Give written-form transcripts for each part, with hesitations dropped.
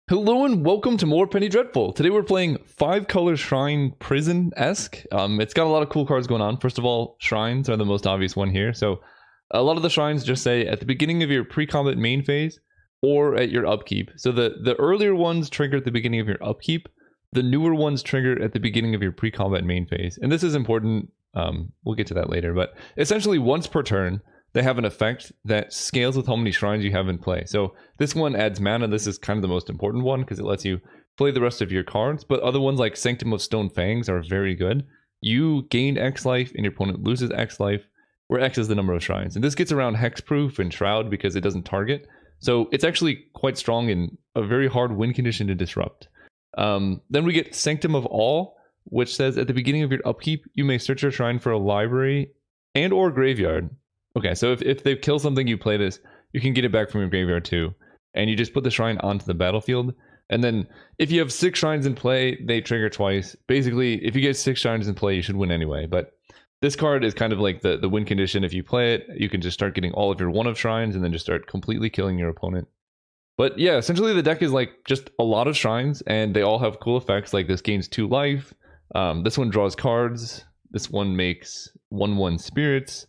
Hello and welcome to more Penny Dreadful. Today we're playing 5-color Shrine Prison-esque. It's got a lot of cool cards going on. First of all, shrines are the most obvious one here. So a lot of the shrines just say at the beginning of your pre-combat main phase or at your upkeep. So the earlier ones trigger at the beginning of your upkeep. The newer ones trigger at the beginning of your pre-combat main phase. And this is important. We'll get to that later. But essentially once per turn, they have an effect that scales with how many shrines you have in play. So this one adds mana. This is kind of the most important one because it lets you play the rest of your cards. But other ones like Sanctum of Stone Fangs are very good. You gain X life and your opponent loses X life, where X is the number of shrines. And this gets around Hexproof and Shroud because it doesn't target. So it's actually quite strong and a very hard win condition to disrupt. Then we get Sanctum of All, which says at the beginning of your upkeep, you may search your shrine for a library and or graveyard. Okay, so if they kill something you play this, you can get it back from your graveyard too. And you just put the shrine onto the battlefield. And then if you have 6 shrines in play, they trigger twice. Basically, if you get 6 shrines in play, you should win anyway. But this card is kind of like the win condition. If you play it, you can just start getting all of your 1 of shrines and then just start completely killing your opponent. But yeah, essentially the deck is like just a lot of shrines and they all have cool effects. Like this gains 2 life. This one draws cards. This one makes 1/1 spirits.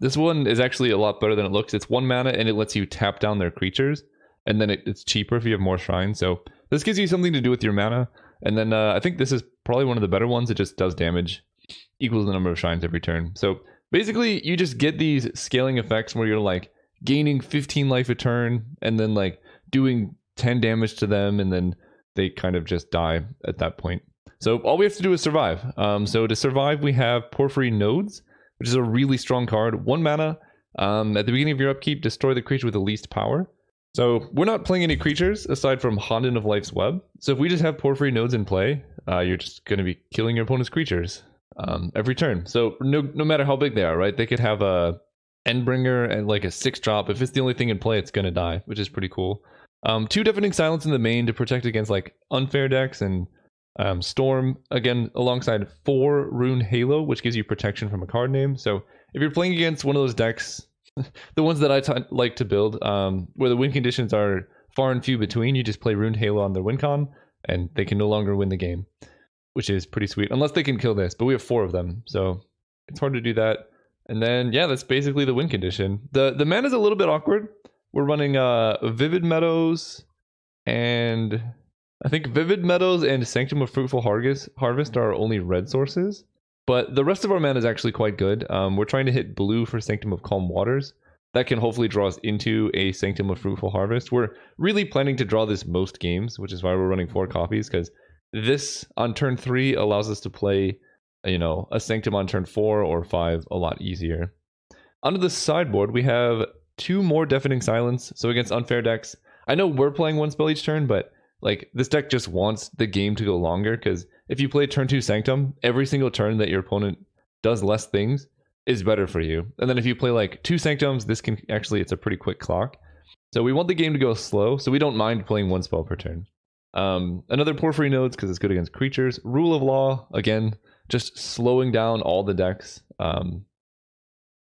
This one is actually a lot better than it looks. It's 1 mana and it lets you tap down their creatures. And then it's cheaper if you have more shrines. So this gives you something to do with your mana. And then I think this is probably one of the better ones. It just does damage. Equals the number of shrines every turn. So basically you just get these scaling effects where you're like gaining 15 life a turn. And then like doing 10 damage to them. And then they kind of just die at that point. So all we have to do is survive. So to survive we have Porphyry Nodes, which is a really strong card. 1 mana. At the beginning of your upkeep, destroy the creature with the least power. So we're not playing any creatures aside from Honden of Life's Web. So if we just have Porphyry Nodes in play, you're just going to be killing your opponent's creatures every turn. So no matter how big they are, right? They could have a Endbringer and like a 6-drop. If it's the only thing in play, it's going to die, which is pretty cool. 2 Deafening Silence in the main to protect against like unfair decks and Storm, again, alongside 4 Rune Halo, which gives you protection from a card name. So if you're playing against one of those decks, the ones that I like to build, where the win conditions are far and few between, you just play Rune Halo on their win con, and they can no longer win the game, which is pretty sweet, unless they can kill this, but we have 4 of them, so it's hard to do that. And then, yeah, that's basically the win condition. The mana is a little bit awkward. We're running Vivid Meadows, and I think Vivid Meadows and Sanctum of Fruitful Harvest are only red sources, but the rest of our mana is actually quite good. We're trying to hit blue for Sanctum of Calm Waters. That can hopefully draw us into a Sanctum of Fruitful Harvest. We're really planning to draw this most games, which is why we're running 4 copies, because this on turn 3 allows us to play, a Sanctum on turn 4 or 5 a lot easier. Onto the sideboard, we have 2 more Deafening Silence. So against unfair decks, I know we're playing 1 spell each turn, but like this deck just wants the game to go longer, because if you play turn 2 Sanctum, every single turn that your opponent does less things is better for you. And then if you play like 2 Sanctums, this can actually, it's a pretty quick clock. So we want the game to go slow, so we don't mind playing 1 spell per turn. Another Porphyry Nodes because it's good against creatures. Rule of Law, again, just slowing down all the decks.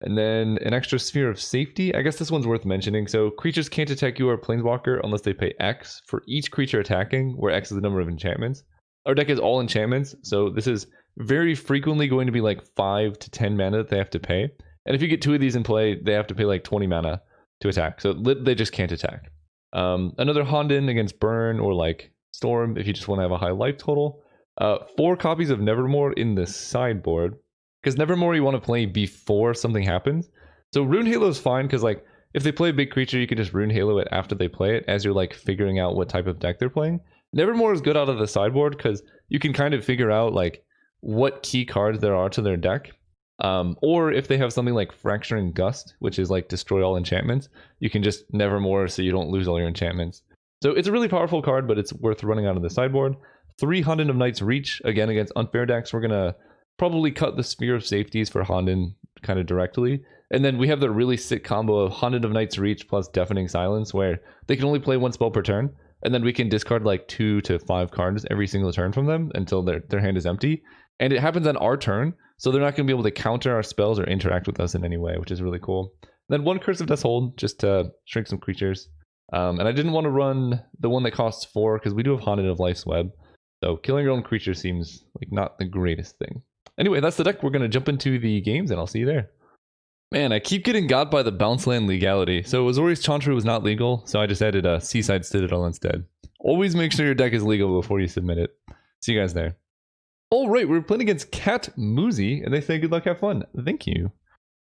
And then an extra Sphere of Safety. I guess this one's worth mentioning. So creatures can't attack you or Planeswalker unless they pay X for each creature attacking, where X is the number of enchantments. Our deck is all enchantments, so this is very frequently going to be like 5 to 10 mana that they have to pay. And if you get 2 of these in play, they have to pay like 20 mana to attack. So they just can't attack. Another Honden against Burn or like Storm if you just want to have a high life total. 4 copies of Nevermore in the sideboard, because Nevermore you want to play before something happens. So Rune Halo is fine, because like if they play a big creature, you can just Rune Halo it after they play it, as you're like figuring out what type of deck they're playing. Nevermore is good out of the sideboard, because you can kind of figure out like what key cards there are to their deck. Or if they have something like Fracturing Gust, which is like destroy all enchantments, you can just Nevermore so you don't lose all your enchantments. So it's a really powerful card, but it's worth running out of the sideboard. 3 Honden of Night's Reach, again against unfair decks. We're going to probably cut the Sphere of Safeties for Honden kind of directly. And then we have the really sick combo of Honden of Night's Reach plus Deafening Silence, where they can only play 1 spell per turn. And then we can discard like 2 to 5 cards every single turn from them until their hand is empty. And it happens on our turn, so they're not going to be able to counter our spells or interact with us in any way, which is really cool. Then 1 Curse of Death's Hold, just to shrink some creatures. And I didn't want to run the one that costs 4 because we do have Haunted of Life's Web. So killing your own creature seems like not the greatest thing. Anyway, that's the deck. We're going to jump into the games and I'll see you there. Man, I keep getting got by the bounce land legality. So Azorius Chantry was not legal, so I just added a Seaside Citadel instead. Always make sure your deck is legal before you submit it. See you guys there. All right, we're playing against Cat Moozy, and they say good luck, have fun. Thank you.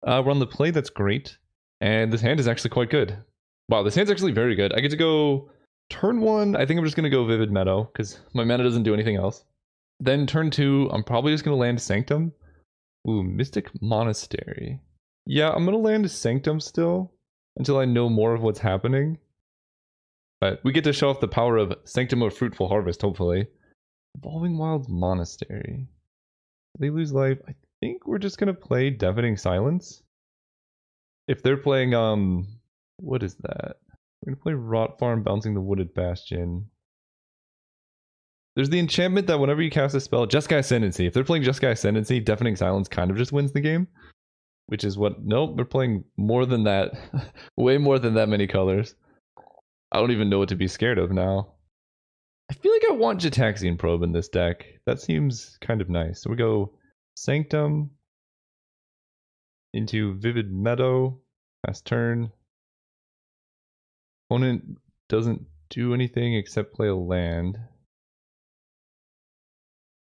We're on the play, that's great. And this hand is actually quite good. Wow, this hand's actually very good. I get to go turn 1. I think I'm just going to go Vivid Meadow, because my mana doesn't do anything else. Then turn 2, I'm probably just going to land Sanctum. Ooh, Mystic Monastery. Yeah, I'm going to land Sanctum still, until I know more of what's happening. But we get to show off the power of Sanctum of Fruitful Harvest, hopefully. Evolving Wilds Monastery. They lose life. I think we're just going to play Deafening Silence. If they're playing, what is that? We're going to play Rot Farm, Bouncing the Wooded Bastion. There's the enchantment that whenever you cast a spell, Jeskai Ascendancy. If they're playing Jeskai Ascendancy, Deafening Silence kind of just wins the game. Which is what... Nope, they're playing more than that. Way more than that many colors. I don't even know what to be scared of now. I feel like I want Jataxian Probe in this deck. That seems kind of nice. So we go Sanctum into Vivid Meadow. Last turn. Opponent doesn't do anything except play a land.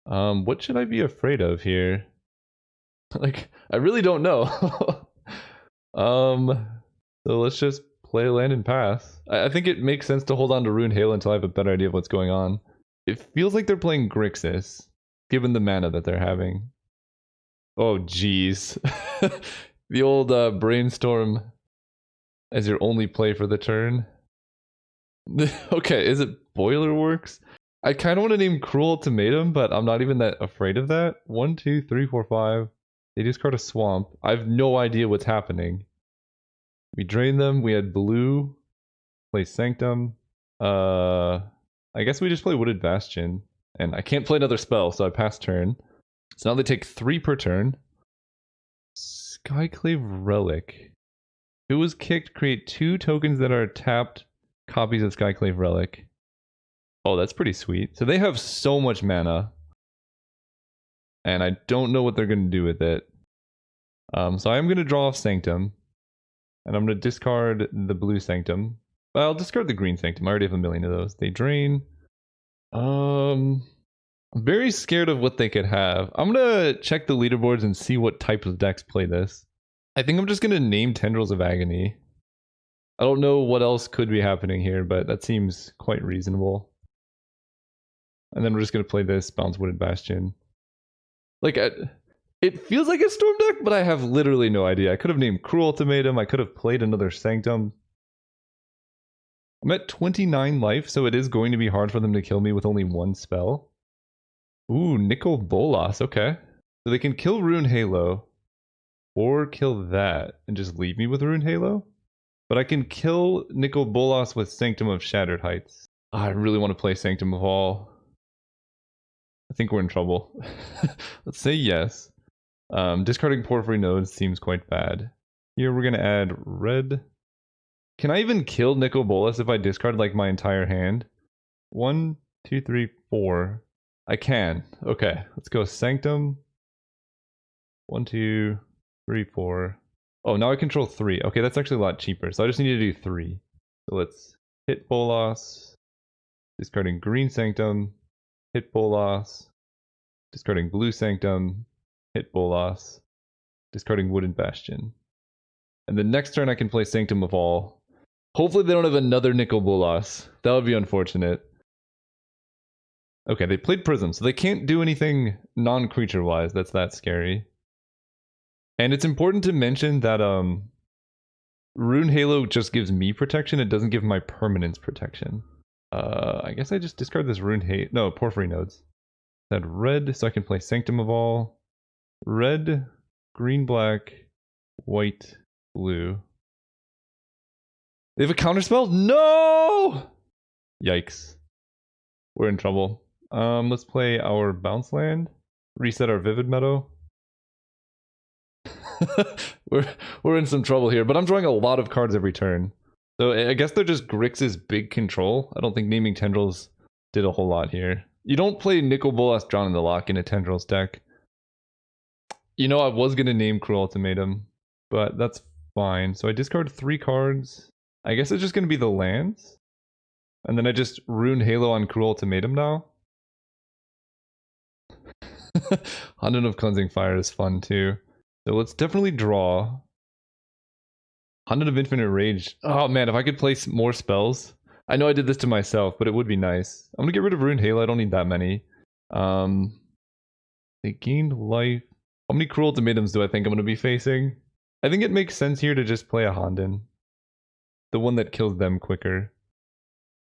What should I be afraid of here? Like, I really don't know. So let's just play a land and pass. I think it makes sense to hold on to Rune Hail until I have a better idea of what's going on. It feels like they're playing Grixis, given the mana that they're having. Oh, jeez. The old Brainstorm as your only play for the turn. Okay, is it Boilerworks? I kind of want to name Cruel Ultimatum, but I'm not even that afraid of that. 1, 2, 3, 4, 5. They discard a Swamp. I have no idea what's happening. We drain them. We had blue. Play Sanctum. I guess we just play Wooded Bastion. And I can't play another spell, so I pass turn. So now they take 3 per turn. Skyclave Relic. If it was kicked, create 2 tokens that are tapped copies of Skyclave Relic. Oh, that's pretty sweet. So they have so much mana. And I don't know what they're going to do with it. So I'm going to draw off Sanctum. And I'm going to discard the blue Sanctum. Well, I'll discard the green Sanctum. I already have a million of those. They drain. I'm very scared of what they could have. I'm going to check the leaderboards and see what types of decks play this. I think I'm just going to name Tendrils of Agony. I don't know what else could be happening here, but that seems quite reasonable. And then we're just going to play this Bounce Wooded Bastion. Like, it feels like a Storm deck, but I have literally no idea. I could have named Cruel Ultimatum. I could have played another Sanctum. I'm at 29 life, so it is going to be hard for them to kill me with only 1 spell. Ooh, Nicol Bolas. Okay. So they can kill Rune Halo. Or kill that and just leave me with Rune Halo. But I can kill Nicol Bolas with Sanctum of Shattered Heights. I really want to play Sanctum of All. I think we're in trouble. Let's say yes. Discarding Porphyry Nodes seems quite bad. Here we're going to add red. Can I even kill Nicol Bolas if I discard like my entire hand? 1, 2, 3, 4. I can. Okay, let's go Sanctum. 1, 2, 3, 4. Oh, now I control 3. Okay, that's actually a lot cheaper. So I just need to do 3. So let's hit Bolas. Discarding green Sanctum. Hit Bolas. Discarding blue Sanctum. Hit Bolas. Discarding Wooden Bastion. And the next turn I can play Sanctum of All. Hopefully they don't have another Nicol Bolas. That would be unfortunate. Okay, they played Prism, so they can't do anything non-creature wise that's that scary. And it's important to mention that Rune Halo just gives me protection, it doesn't give my permanence protection. I guess I just discard this Rune Halo. No, Porphyry Nodes. That red, so I can play Sanctum of All. Red, green, black, white, blue. They have a counterspell? No! Yikes. We're in trouble. Let's play our bounce land. Reset our Vivid Meadow. we're in some trouble here, but I'm drawing a lot of cards every turn. So I guess they're just Grix's big control. I don't think naming Tendrils did a whole lot here. You don't play Nicol Bolas Drawn in the Lock in a Tendrils deck. You know, I was going to name Cruel Ultimatum, but that's fine. So I discard 3 cards. I guess it's just going to be the lands. And then I just Rune Halo on Cruel Ultimatum now. Honden of Cleansing Fire is fun too. So let's definitely draw. Honden of Infinite Rage. Oh man, if I could place more spells. I know I did this to myself, but it would be nice. I'm gonna get rid of Rune Halo. I don't need that many. They gained life. How many Cruel Ultimatums do I think I'm gonna be facing? I think it makes sense here to just play a Honden. The one that kills them quicker.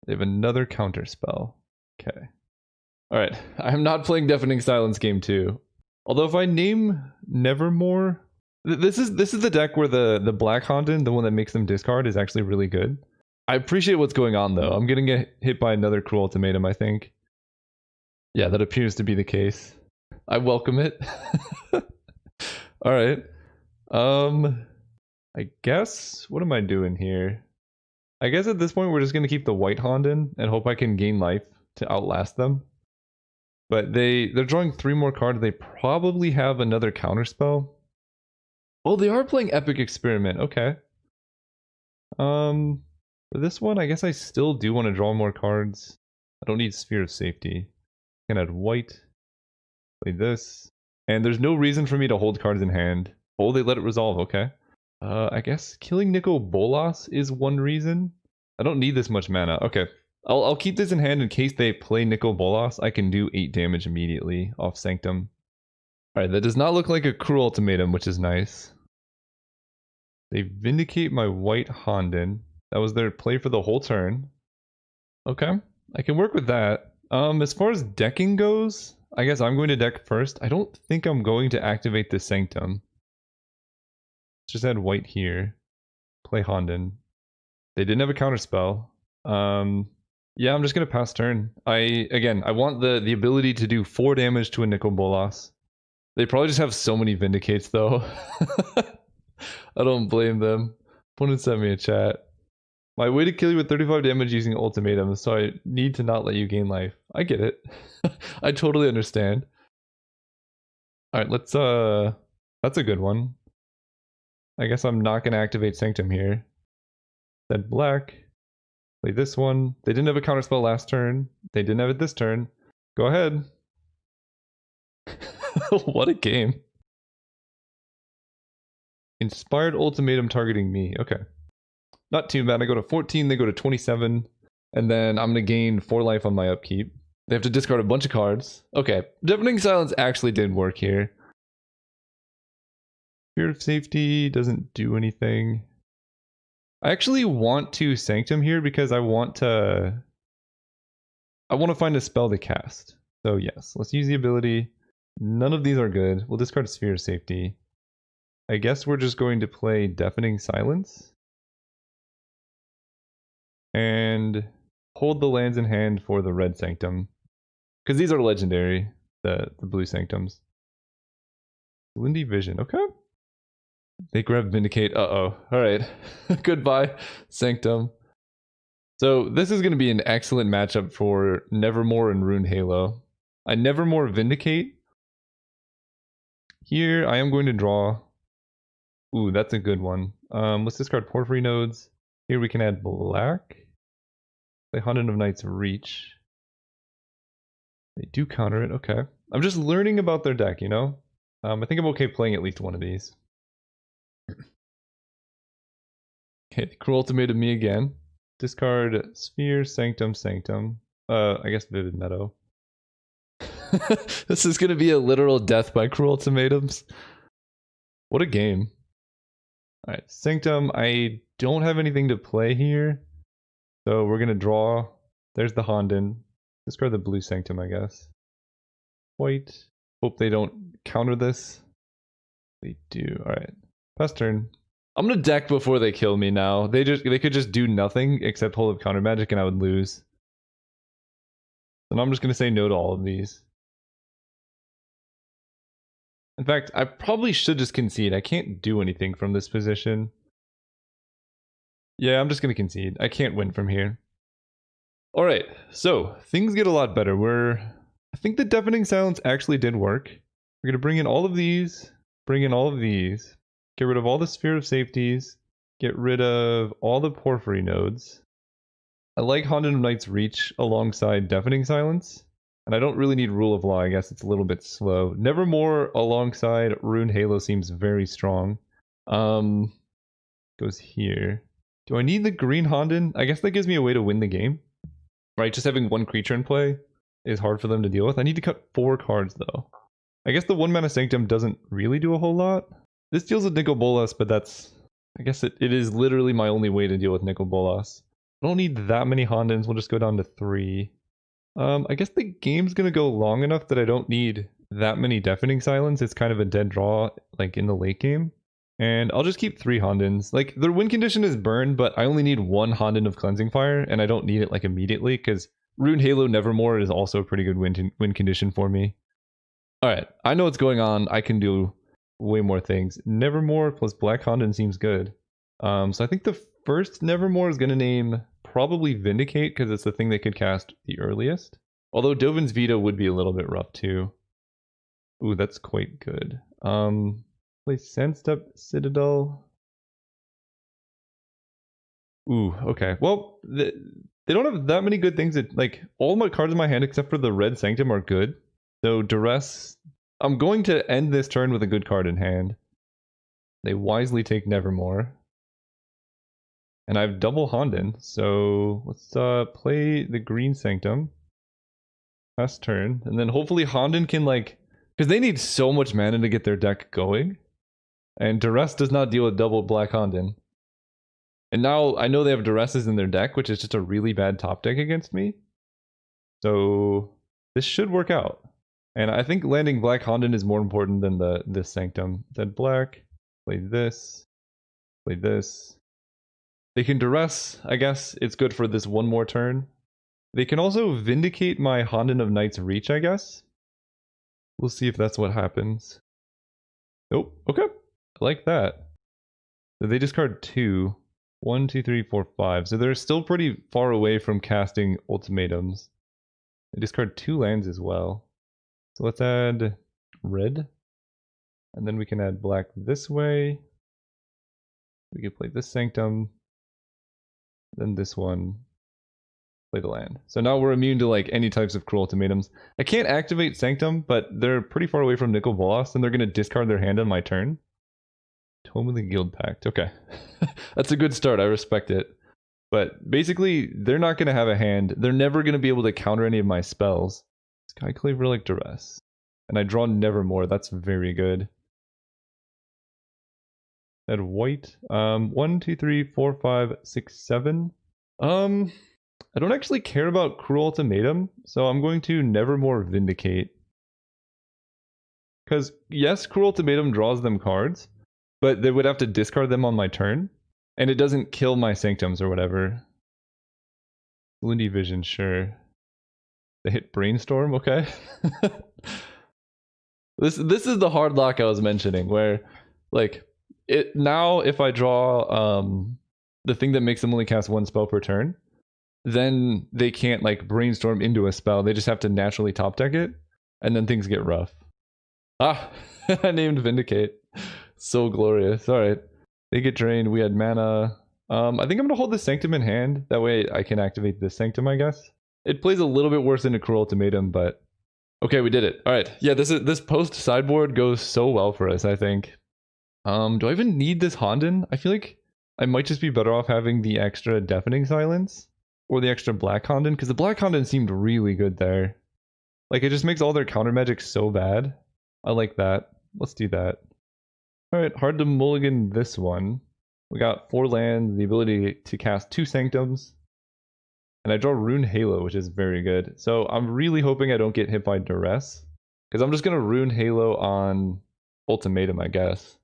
They have another counter spell. Okay. Alright. I'm not playing Deafening Silence game 2. Although if I name Nevermore... This is the deck where the Black Honden, the one that makes them discard, is actually really good. I appreciate what's going on though. I'm gonna get hit by another Cruel Ultimatum, I think. Yeah, that appears to be the case. I welcome it. Alright. I guess... What am I doing here? I guess at this point we're just gonna keep the White Honden and hope I can gain life to outlast them. But they're drawing 3 more cards. They probably have another counterspell. Oh, they are playing Epic Experiment. Okay. For this one, I guess I still do want to draw more cards. I don't need Sphere of Safety. I can add white. Play this. And there's no reason for me to hold cards in hand. Oh, they let it resolve. Okay. I guess killing Nicol Bolas is one reason. I don't need this much mana. Okay. I'll keep this in hand in case they play Nicol Bolas. I can do 8 damage immediately off Sanctum. Alright, that does not look like a Cruel Ultimatum, which is nice. They Vindicate my White Honden. That was their play for the whole turn. Okay, I can work with that. As far as decking goes, I guess I'm going to deck first. I don't think I'm going to activate the Sanctum. Let's just add white here. Play Honden. They didn't have a counterspell. Yeah, I'm just gonna pass turn. I want the ability to do 4 damage to a Nicol Bolas. They probably just have so many Vindicates though. I don't blame them. Opponent sent me a chat. My way to kill you with 35 damage using Ultimatum, so I need to not let you gain life. I get it. I totally understand. Alright, let's that's a good one. I guess I'm not gonna activate Sanctum here. Then black. Play this one. They didn't have a counterspell last turn. They didn't have it this turn. Go ahead. What a game. Inspired Ultimatum targeting me. Okay. Not too bad. I go to 14, they go to 27. And then I'm going to gain 4 life on my upkeep. They have to discard a bunch of cards. Okay. Deafening Silence actually did work here. Fear of Safety doesn't do anything. I actually want to Sanctum here because I want to find a spell to cast. So yes, let's use the ability. None of these are good. We'll discard Sphere of Safety. I guess we're just going to play Deafening Silence. And hold the lands in hand for the red Sanctum. Because these are legendary, the blue Sanctums. Lindy Vision, okay. They grab Vindicate. Uh-oh. Alright. Goodbye, Sanctum. So this is going to be an excellent matchup for Nevermore and Rune Halo. I Nevermore Vindicate. Here, I am going to draw... Ooh, that's a good one. Let's discard Porphyry Nodes. Here we can add black. Play Honden of Knight's Reach. They do counter it, okay. I'm just learning about their deck, you know? I think I'm okay playing at least one of these. Okay, Cruel Ultimatum me again. Discard Sphere, Sanctum, Sanctum. I guess Vivid Meadow. This is gonna be a literal death by Cruel Ultimatums. What a game. Alright, Sanctum, I don't have anything to play here. So we're gonna draw. There's the Honden. Discard the blue Sanctum, I guess. White. Hope they don't counter this. They do. Alright. Pass turn. I'm gonna deck before they kill me now. They could just do nothing except hold up counter magic and I would lose. And I'm just gonna say no to all of these. In fact, I probably should just concede. I can't do anything from this position. Yeah, I'm just going to concede. I can't win from here. All right, so things get a lot better. I think the deafening silence actually did work. We're going to bring in all of these, bring in all of these, get rid of all the sphere of safeties, get rid of all the porphyry nodes. I like Honden of Knight's Reach alongside deafening silence. And I don't really need Rule of Law, I guess it's a little bit slow. Nevermore alongside Rune Halo seems very strong. Goes here. Do I need the green Honden? I guess that gives me a way to win the game. Right, just having one creature in play is hard for them to deal with. I need to cut 4 cards though. I guess the 1 mana Sanctum doesn't really do a whole lot. This deals with Nicol Bolas, but that's... I guess it is literally my only way to deal with Nicol Bolas. I don't need that many Hondens, we'll just go down to 3. I guess the game's gonna go long enough that I don't need that many Deafening Silence. It's kind of a dead draw, like, in the late game. And I'll just keep 3 Hondens. Like, their win condition is burn, but I only need 1 Honden of Cleansing Fire, and I don't need it, like, immediately, because Rune Halo Nevermore is also a pretty good win condition for me. Alright, I know what's going on. I can do way more things. Nevermore plus Black Honden seems good. So I think the first Nevermore is going to name probably Vindicate, because it's the thing they could cast the earliest. Although Dovin's Vita would be a little bit rough too. Ooh, that's quite good. Play Sandstep Citadel. Ooh, okay. Well, they don't have that many good things. That, like, all my cards in my hand except for the red Sanctum are good. So Duress, I'm going to end this turn with a good card in hand. They wisely take Nevermore. And I have double Honden, so let's play the green Sanctum. Last turn. And then hopefully Honden can, like... Because they need so much mana to get their deck going. And Duress does not deal with double Black Honden. And now I know they have Duresses in their deck, which is just a really bad top deck against me. So this should work out. And I think landing Black Honden is more important than this Sanctum. Dead black, play this, play this. They can Duress, I guess. It's good for this one more turn. They can also Vindicate my Honden of Knight's Reach, I guess. We'll see if that's what happens. Nope, okay. I like that. So they discard 2. 1, 2, 3, 4, 5. So they're still pretty far away from casting ultimatums. They discard 2 lands as well. So let's add red. And then we can add black this way. We can play this Sanctum. Then this one. Play the land. So now we're immune to, like, any types of cruel ultimatums. I can't activate Sanctum, but they're pretty far away from Nicol Bolas, and they're going to discard their hand on my turn. Tome of the Guild Pact. Okay. That's a good start. I respect it. But basically, they're not going to have a hand. They're never going to be able to counter any of my spells. Skyclave Relic Duress. And I draw Nevermore. That's very good. Add white. 1, 2, 3, 4, 5, 6, 7. I don't actually care about Cruel Ultimatum, so I'm going to Nevermore Vindicate. Because, yes, Cruel Ultimatum draws them cards, but they would have to discard them on my turn, and it doesn't kill my Sanctums or whatever. Lindy Vision, sure. They hit Brainstorm, okay. This is the hard lock I was mentioning, where, like, it now if I draw the thing that makes them only cast 1 spell per turn, then they can't, like, Brainstorm into a spell. They just have to naturally top deck it, and then things get rough. Ah, I named Vindicate. So glorious. Alright. They get drained. We had mana. I think I'm going to hold this Sanctum in hand. That way I can activate this Sanctum, I guess. It plays a little bit worse than a Cruel Ultimatum, but... Okay, we did it. Alright. Yeah, this post sideboard goes so well for us, I think. Do I even need this Honden? I feel like I might just be better off having the extra Deafening Silence. Or the extra Black Honden, because the Black Honden seemed really good there. Like, it just makes all their counter magic so bad. I like that. Let's do that. Alright, hard to mulligan this one. We got 4 lands, the ability to cast 2 Sanctums. And I draw Rune Halo, which is very good. So I'm really hoping I don't get hit by Duress. Because I'm just going to Rune Halo on Ultimatum, I guess.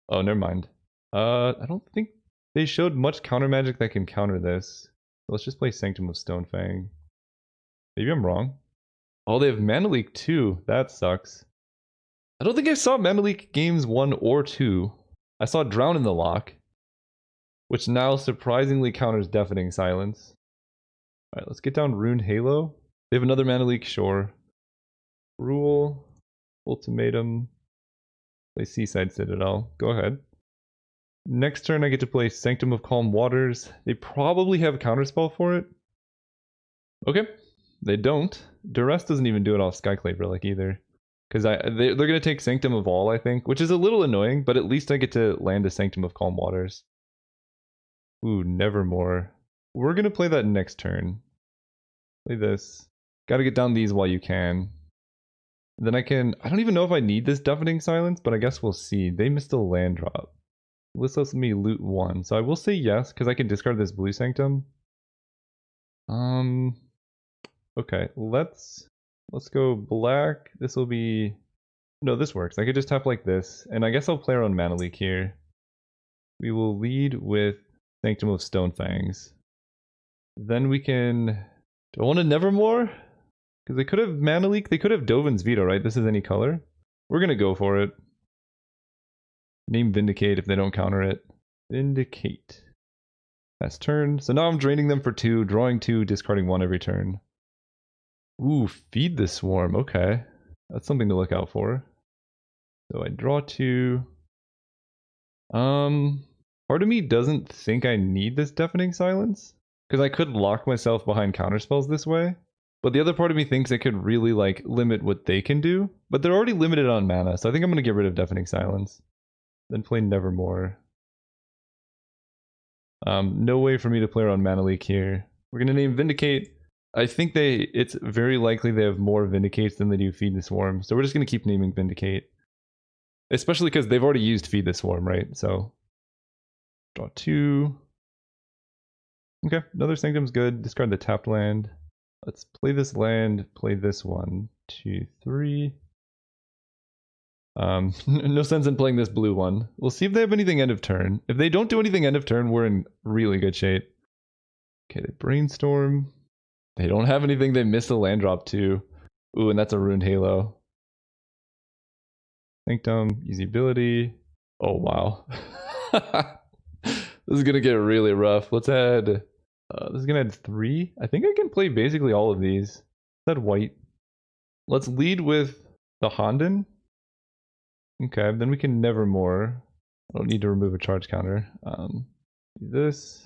Oh, never mind. I don't think they showed much counter magic that can counter this. Let's just play Sanctum of Stonefang. Maybe I'm wrong. Oh, they have Mana Leak too. That sucks. I don't think I saw Mana Leak games 1 or 2. I saw Drown in the Lock. which now surprisingly counters Deafening Silence. Alright, let's get down Rune Halo. They have another mana leak, sure. Rule, Ultimatum, play Seaside Citadel. Go ahead. Next turn I get to play Sanctum of Calm Waters. They probably have a counterspell for it. Okay, they don't. Duress doesn't even do it off Skyclave Relic either. Because they're going to take Sanctum of All, I think, which is a little annoying, but at least I get to land a Sanctum of Calm Waters. Ooh, Nevermore. We're going to play that next turn. Play this. Gotta get down these while you can. Then I don't even know if I need this Deafening Silence, but I guess we'll see. They missed a land drop. This lets me loot one, so I will say yes, because I can discard this Blue Sanctum. Okay, let's go black. This will be... No, this works. I could just tap like this, and I guess I'll play around Mana Leak here. We will lead with Sanctum of Stonefangs. Then we can... Do I want a Nevermore? Because they could have Mana Leak. They could have Dovin's Veto, right? This is any color. We're going to go for it. Name Vindicate if they don't counter it. Vindicate. That's turn. So now I'm draining them for 2, drawing 2, discarding 1 every turn. Ooh, Feed the Swarm. Okay. That's something to look out for. So I draw 2. Part of me doesn't think I need this Deafening Silence. Because I could lock myself behind counterspells this way. But the other part of me thinks I could really, like, limit what they can do. But they're already limited on mana, so I think I'm going to get rid of Deafening Silence. Then play Nevermore. No way for me to play around Mana Leak here. We're going to name Vindicate. I think it's very likely they have more Vindicates than they do Feed the Swarm. So we're just going to keep naming Vindicate. Especially because they've already used Feed the Swarm, right? So, draw 2. Okay, another Sanctum's good. Discard the tapped land. Let's play this land, play this 1, 2, 3. No sense in playing this blue one. We'll see if they have anything end of turn. If they don't do anything end of turn, we're in really good shape. Okay, they Brainstorm. They don't have anything, they missed a land drop too. Ooh, and that's a Ruined Halo. Sanctum, easy ability. Oh, wow. This is gonna get really rough. Let's add... this is gonna add 3. I think I can play basically all of these. Let's add white. Let's lead with the Honden. Okay, then we can Nevermore. I don't need to remove a charge counter. Do this.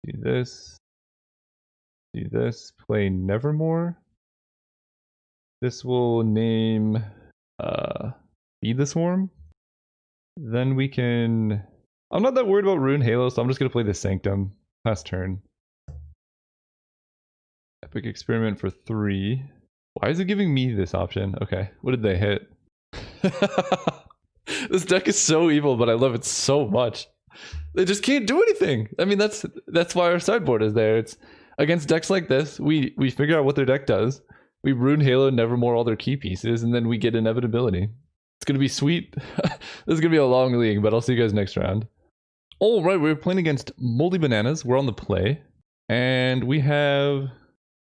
Do this. Do this. Play Nevermore. This will name Feed the Swarm. Then we can... I'm not that worried about Rune Halo, so I'm just going to play the Sanctum. Pass turn. Epic Experiment for 3. Why is it giving me this option? Okay, what did they hit? This deck is so evil, but I love it so much. They just can't do anything. I mean, that's why our sideboard is there. It's against decks like this. We figure out what their deck does. We Rune Halo, Nevermore all their key pieces, and then we get Inevitability. It's gonna be sweet. This is gonna be a long league, but I'll see you guys next round. All right, we're playing against Moldy Bananas. We're on the play, and we have...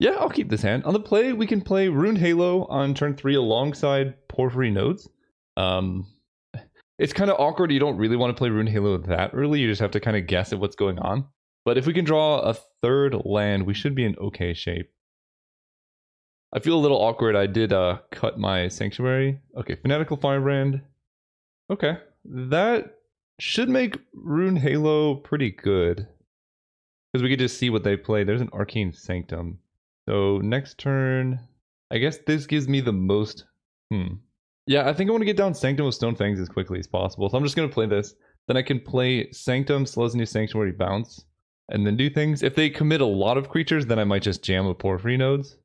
Yeah, I'll keep this hand. On the play, we can play Rune Halo on turn 3 alongside Porphyry Nodes. It's kind of awkward. You don't really want to play Rune Halo that early. You just have to kind of guess at what's going on. But if we can draw a 3rd land, we should be in okay shape. I feel a little awkward. I did cut my Sanctuary. Okay, Fanatical Firebrand. Okay, that should make Rune Halo pretty good. Because we could just see what they play. There's an Arcane Sanctum. So next turn, I guess this gives me the most... Yeah, I think I want to get down Sanctum of Stonefangs as quickly as possible. So I'm just going to play this. Then I can play Sanctum, Selesnya Sanctuary, bounce, and then do things. If they commit a lot of creatures, then I might just jam a Porphyry Nodes.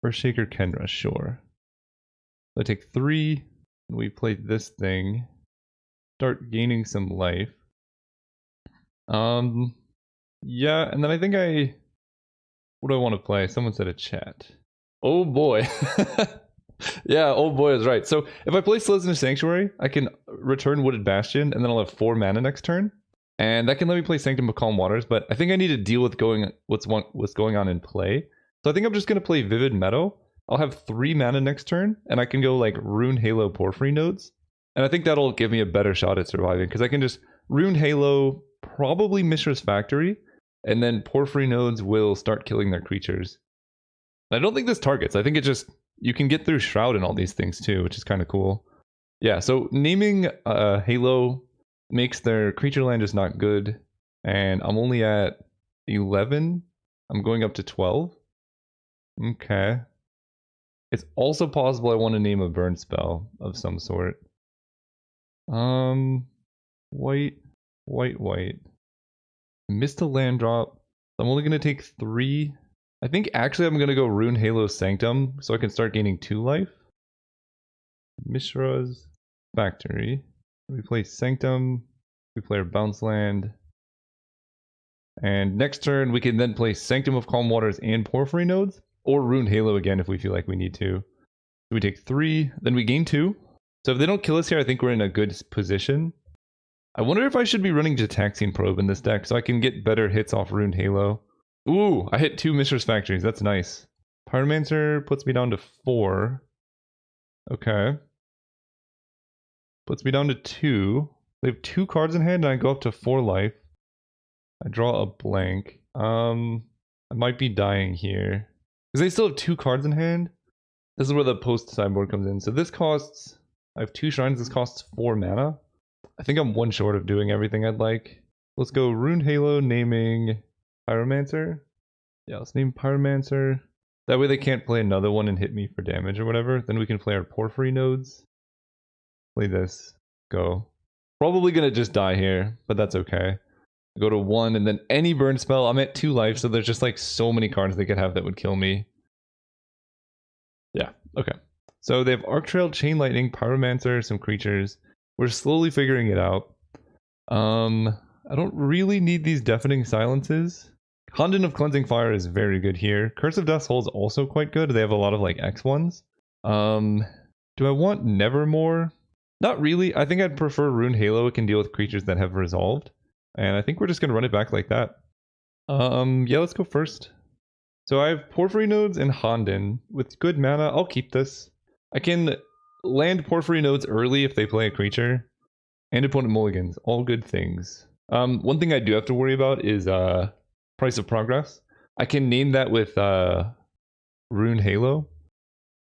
Earthshaker, Kenra, sure. So I take 3, and we play this thing. Start gaining some life. Yeah, and then I think what do I want to play? Someone said a chat. Oh boy. Yeah, old boy is right. So if I play Selesnya Sanctuary, I can return Wooded Bastion, and then I'll have 4 mana next turn. And that can let me play Sanctum of Calm Waters, but I think I need to deal with what's going on in play. So I think I'm just going to play Vivid Meadow. I'll have 3 mana next turn, and I can go like Rune Halo Porphyry Nodes. And I think that'll give me a better shot at surviving, because I can just Rune Halo, probably Mishra's Factory, and then Porphyry nodes will start killing their creatures. I don't think this targets. I think it just, you can get through Shroud and all these things too, which is kind of cool. Yeah, so naming Halo makes their creature land just not good. And I'm only at 11. I'm going up to 12. Okay. It's also possible I want to name a burn spell of some sort. White. Missed a land drop. I'm only going to take 3. I think actually I'm going to go Rune Halo Sanctum so I can start gaining 2 life. Mishra's Factory. We play Sanctum. We play our Bounce Land. And next turn we can then play Sanctum of Calm Waters and Porphyry nodes. Or Rune Halo again if we feel like we need to. So we take 3, then we gain 2. So if they don't kill us here, I think we're in a good position. I wonder if I should be running Gitaxian Probe in this deck so I can get better hits off Rune Halo. Ooh, I hit 2 Mishra's Factories. That's nice. Pyromancer puts me down to 4. Okay. Puts me down to 2. They have 2 cards in hand and I go up to 4 life. I draw a blank. I might be dying here. Because they still have 2 cards in hand. This is where the post sideboard comes in. So this costs... I have 2 shrines. This costs 4 mana. I think I'm 1 short of doing everything I'd like. Let's go Rune Halo naming Pyromancer. Yeah, let's name Pyromancer. That way they can't play another one and hit me for damage or whatever. Then we can play our Porphyry nodes. Play this. Go. Probably gonna just die here, but that's okay. Go to 1 and then any burn spell. I'm at 2 life, so there's just like so many cards they could have that would kill me. Yeah, okay. So they have Arc Trail, Chain Lightning, Pyromancer, some creatures. We're slowly figuring it out. I don't really need these Deafening Silences. Honden of Cleansing Fire is very good here. Curse of Death's Hole is also quite good. They have a lot of like X ones. Do I want Nevermore? Not really. I think I'd prefer Rune Halo. It can deal with creatures that have resolved. And I think we're just going to run it back like that. Yeah, let's go first. So I have Porphyry nodes and Honden. With good mana, I'll keep this. I can land Porphyry nodes early if they play a creature. And opponent mulligans. All good things. One thing I do have to worry about is Price of Progress. I can name that with Rune Halo,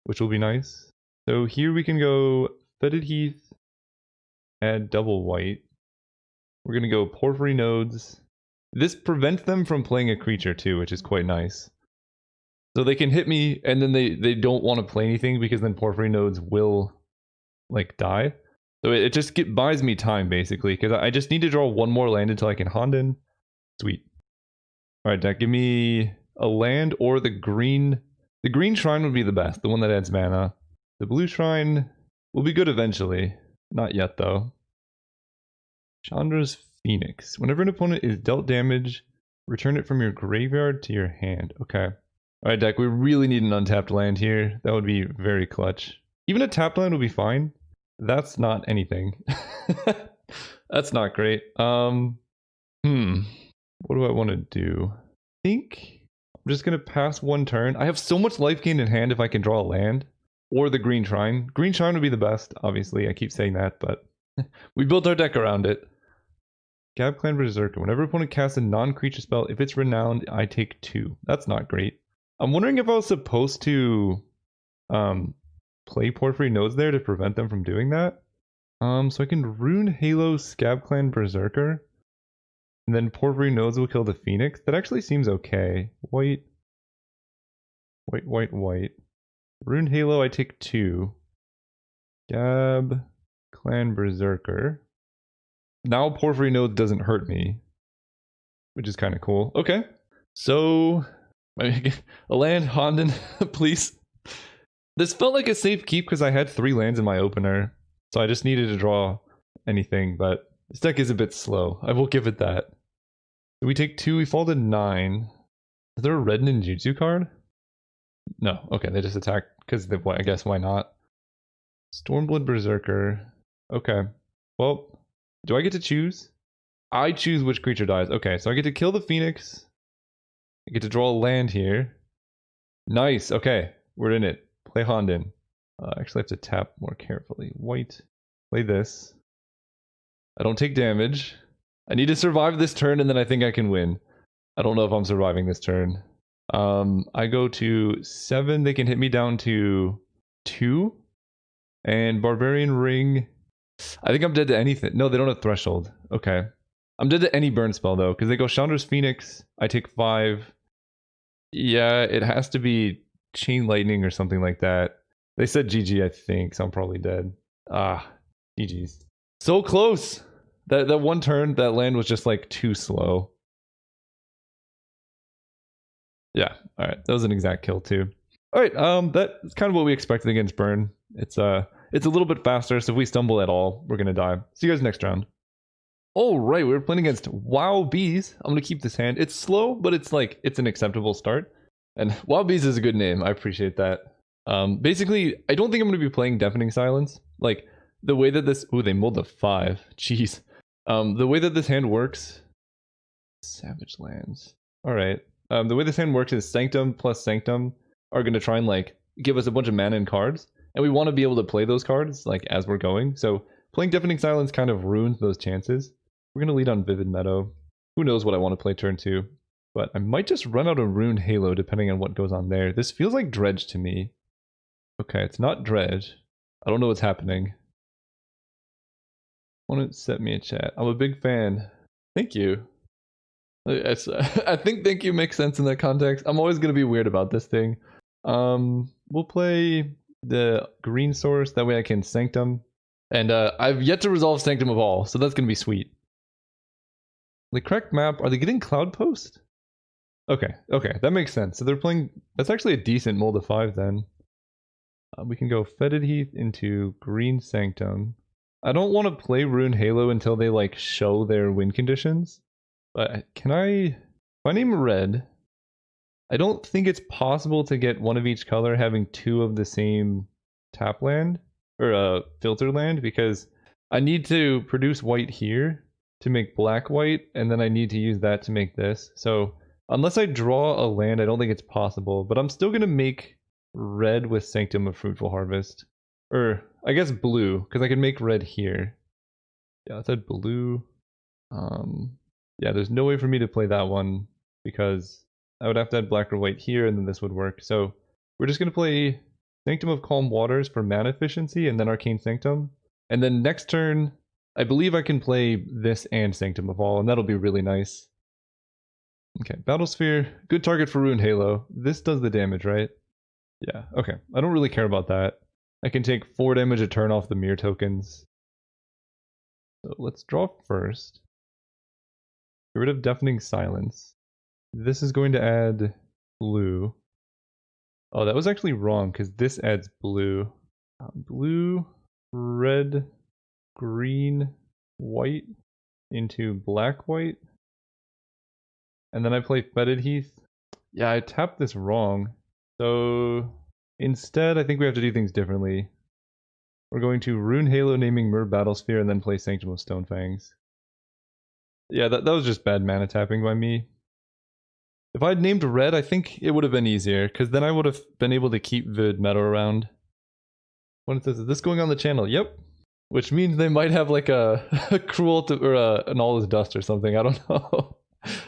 which will be nice. So here we can go Fetid Heath, add double white. We're going to go Porphyry nodes. This prevents them from playing a creature too, which is quite nice. So they can hit me and then they don't want to play anything because then Porphyry nodes will like die. So it just buys me time basically because I just need to draw 1 more land until I can Honden. Sweet. Alright, deck, give me a land or the green. The green shrine would be the best, the one that adds mana. The blue shrine will be good eventually. Not yet though. Chandra's Phoenix. Whenever an opponent is dealt damage, return it from your graveyard to your hand. Okay. Alright, deck, we really need an untapped land here. That would be very clutch. Even a tapped land would be fine. That's not anything. That's not great. What do I want to do? I think I'm just going to pass 1 turn. I have so much life gain in hand if I can draw a land. Or the green shrine. Green shrine would be the best, obviously. I keep saying that, but we built our deck around it. Gab Clan Berserker. Whenever opponent casts a non-creature spell, if it's renowned, I take 2. That's not great. I'm wondering if I was supposed to play Porphyry nodes there to prevent them from doing that. So I can Rune Halo Scab Clan Berserker. And then Porphyry nodes will kill the Phoenix. That actually seems okay. White. Rune Halo, I take 2. Gab Clan Berserker. Now Porphyry node doesn't hurt me. Which is kind of cool. Okay. So a land, Honden, please. This felt like a safe keep because I had 3 lands in my opener. So I just needed to draw anything, but this deck is a bit slow. I will give it that. So we take 2, we fall to 9. Is there a red ninjutsu card? No. Okay, they just attack because I guess why not? Stormblood Berserker. Okay. Well, do I get to choose? I choose which creature dies. Okay, so I get to kill the Phoenix. I get to draw a land here. Nice. Okay, we're in it. Play Honden. Actually, I have to tap more carefully. White. Play this. I don't take damage. I need to survive this turn, and then I think I can win. I don't know if I'm surviving this turn. I go to 7. They can hit me down to 2. And Barbarian Ring. I think I'm dead to anything. No, they don't have Threshold. Okay. I'm dead to any burn spell, though, because they go Chandra's Phoenix. I take 5. Yeah, it has to be Chain Lightning or something like that. They said GG, I think, so I'm probably dead. Ah, GG's. So close! That one turn, that land was just like too slow. Yeah, alright. That was an exact kill too. Alright, that's kind of what we expected against Burn. It's a little bit faster, so if we stumble at all, we're gonna die. See you guys next round. Alright, we're playing against Wow Bees. I'm gonna keep this hand. It's slow, but it's an acceptable start. And Wow Bees is a good name. I appreciate that. Basically, I don't think I'm gonna be playing Deafening Silence. Like, the way that this... Ooh, they mulled a 5. Jeez. The way that this hand works... Savage Lands. Alright. The way this hand works is Sanctum plus Sanctum are going to try and like give us a bunch of mana and cards, and we want to be able to play those cards like as we're going. So playing Deafening Silence kind of ruins those chances. We're going to lead on Vivid Meadow. Who knows what I want to play turn 2, but I might just run out of Rune Halo depending on what goes on there. This feels like Dredge to me. Okay, it's not Dredge. I don't know what's happening. Opponent set me a chat. I'm a big fan. Thank you. I think thank you makes sense in that context. I'm always going to be weird about this thing. We'll play the green source. That way I can Sanctum. And I've yet to resolve Sanctum of All, so that's going to be sweet. The correct map, are they getting Cloudpost? Okay, that makes sense. So they're playing, that's actually a decent mold of 5 then. We can go Fetid Heath into green Sanctum. I don't want to play Rune Halo until they like show their win conditions. But can if I name red, I don't think it's possible to get one of each color having 2 of the same tap land, or filter land, because I need to produce white here to make black white, and then I need to use that to make this. So unless I draw a land, I don't think it's possible, but I'm still going to make red with Sanctum of Fruitful Harvest. Or, I guess blue, because I can make red here. Yeah, I said blue. Yeah, there's no way for me to play that one because I would have to add black or white here and then this would work. So we're just going to play Sanctum of Calm Waters for mana efficiency and then Arcane Sanctum. And then next turn, I believe I can play this and Sanctum of All, and that'll be really nice. Okay, Battlesphere, good target for Rune Halo. This does the damage, right? Yeah, okay. I don't really care about that. I can take 4 damage a turn off the mirror tokens. So let's draw first. Get rid of Deafening Silence. This is going to add blue. Oh, that was actually wrong because this adds blue. Blue, red, green, white into black white. And then I play Fetid Heath. Yeah, I tapped this wrong. So instead, I think we have to do things differently. We're going to Rune Halo naming Myr Battlesphere and then play Sanctum of Stonefangs. Yeah, that was just bad mana tapping by me. If I'd named red, I think it would have been easier, because then I would have been able to keep Vivid Meadow around. When it says, is this going on the channel? Yep. Which means they might have like a cruel or an all is dust or something. I don't know.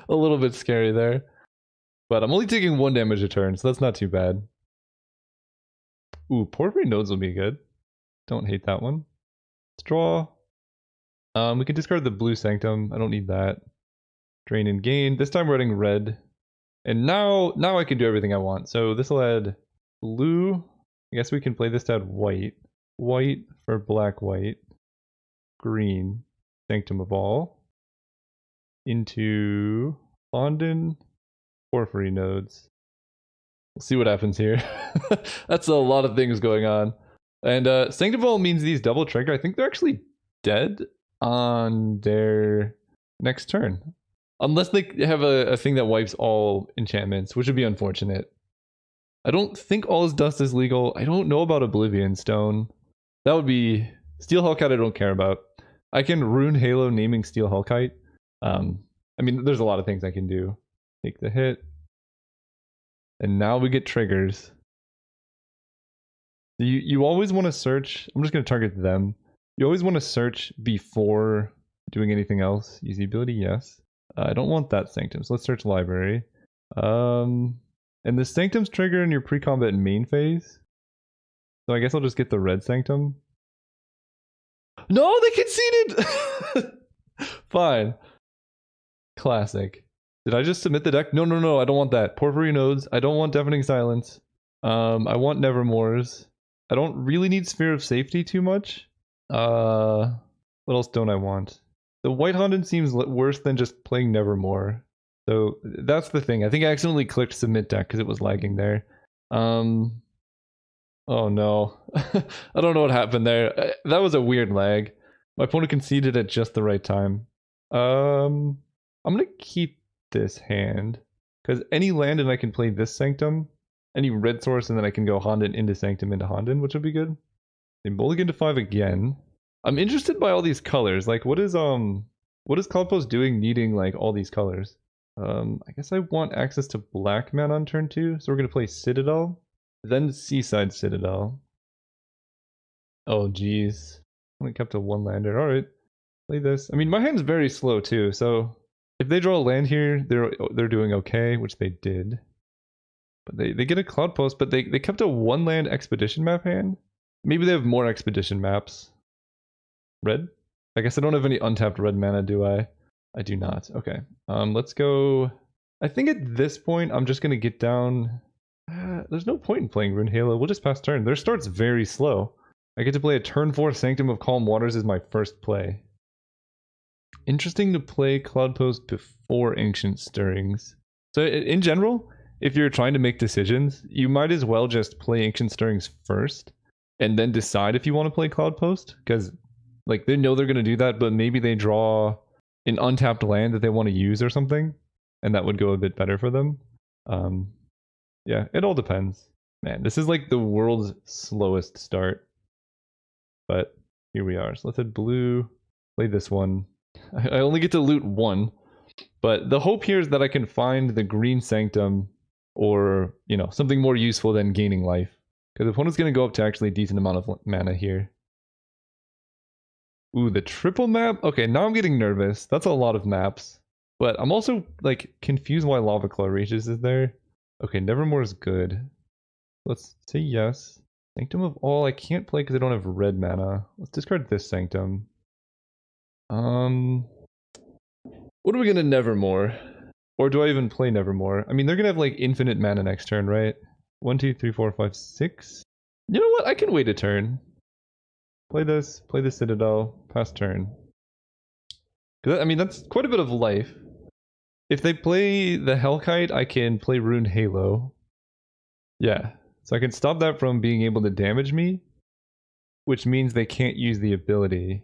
A little bit scary there. But I'm only taking 1 damage a turn, so that's not too bad. Ooh, Porphyry Nodes will be good. Don't hate that one. Let's draw. We can discard the blue Sanctum. I don't need that. Drain and gain. This time we're adding red. And now I can do everything I want. So this will add blue. I guess we can play this to add white. White for black white. Green. Sanctum of All. Into Fondin. Porphyry Nodes. We'll see what happens here. That's a lot of things going on. And Sanctum of All means these double trigger. I think they're actually dead on their next turn. Unless they have a thing that wipes all enchantments, which would be unfortunate. I don't think All is Dust is legal. I don't know about Oblivion Stone. That would be... Steel Hellkite I don't care about. I can Rune Halo naming Steel Hellkite. I mean, there's a lot of things I can do. Take the hit. And now we get triggers. You always want to search... I'm just going to target them. You always want to search before Doing anything else? Use the ability? Yes. I don't want that Sanctum, so let's search library. And the Sanctum's trigger in your pre-combat main phase. So I guess I'll just get the red Sanctum. No, they conceded! Fine. Classic. Did I just submit the deck? No, no, no, I don't want that. Porphyry Nodes. I don't want Deafening Silence. I want Nevermores. I don't really need Sphere of Safety too much. What else don't I want? The White Honden seems worse than just playing Nevermore. So that's the thing. I think I accidentally clicked submit deck because it was lagging there. Oh no. I don't know what happened there. That was a weird lag. My opponent conceded at just the right time. I'm gonna keep this hand. Because any land and I can play this Sanctum. Any red source and then I can go Honden into Sanctum into Honden, which would be good. They mulligan to 5 again. I'm interested by all these colors. Like what is Cloudpost doing needing like all these colors? I guess I want access to black mana on turn 2, so we're gonna play Citadel. Then Seaside Citadel. Oh geez. Only kept a 1-lander. Alright. Play this. I mean my hand's very slow too, so if they draw a land here, they're doing okay, which they did. But they get a Cloudpost, but they kept a 1-land expedition map hand. Maybe they have more expedition maps. Red? I guess I don't have any untapped red mana, do I? I do not. Okay. Let's go. I think at this point I'm just gonna get down. There's no point in playing Rune Halo. We'll just pass turn. Their start's very slow. I get to play a turn 4 Sanctum of Calm Waters as my first play. Interesting to play Cloudpost before Ancient Stirrings. So in general, if you're trying to make decisions, you might as well just play Ancient Stirrings first and then decide if you want to play Cloudpost, because like they know they're going to do that, but maybe they draw an untapped land that they want to use or something, and that would go a bit better for them. Yeah, it all depends. Man, this is like the world's slowest start. But here we are. So let's hit blue, play this one. I only get to loot 1, but the hope here is that I can find the green Sanctum or, you know, something more useful than gaining life. Because the opponent's going to go up to actually a decent amount of mana here. Ooh, the triple map? Okay, now I'm getting nervous. That's a lot of maps. But I'm also, like, confused why Lava Claw Rages is there. Okay, Nevermore is good. Let's say yes. Sanctum of All I can't play because I don't have red mana. Let's discard this Sanctum. What are we gonna Nevermore? Or do I even play Nevermore? I mean, they're gonna have like infinite mana next turn, right? 1, 2, 3, 4, 5, 6. You know what? I can wait a turn. Play this Citadel, pass turn. I mean, that's quite a bit of life. If they play the Hellkite, I can play Rune Halo. Yeah, so I can stop that from being able to damage me, which means they can't use the ability.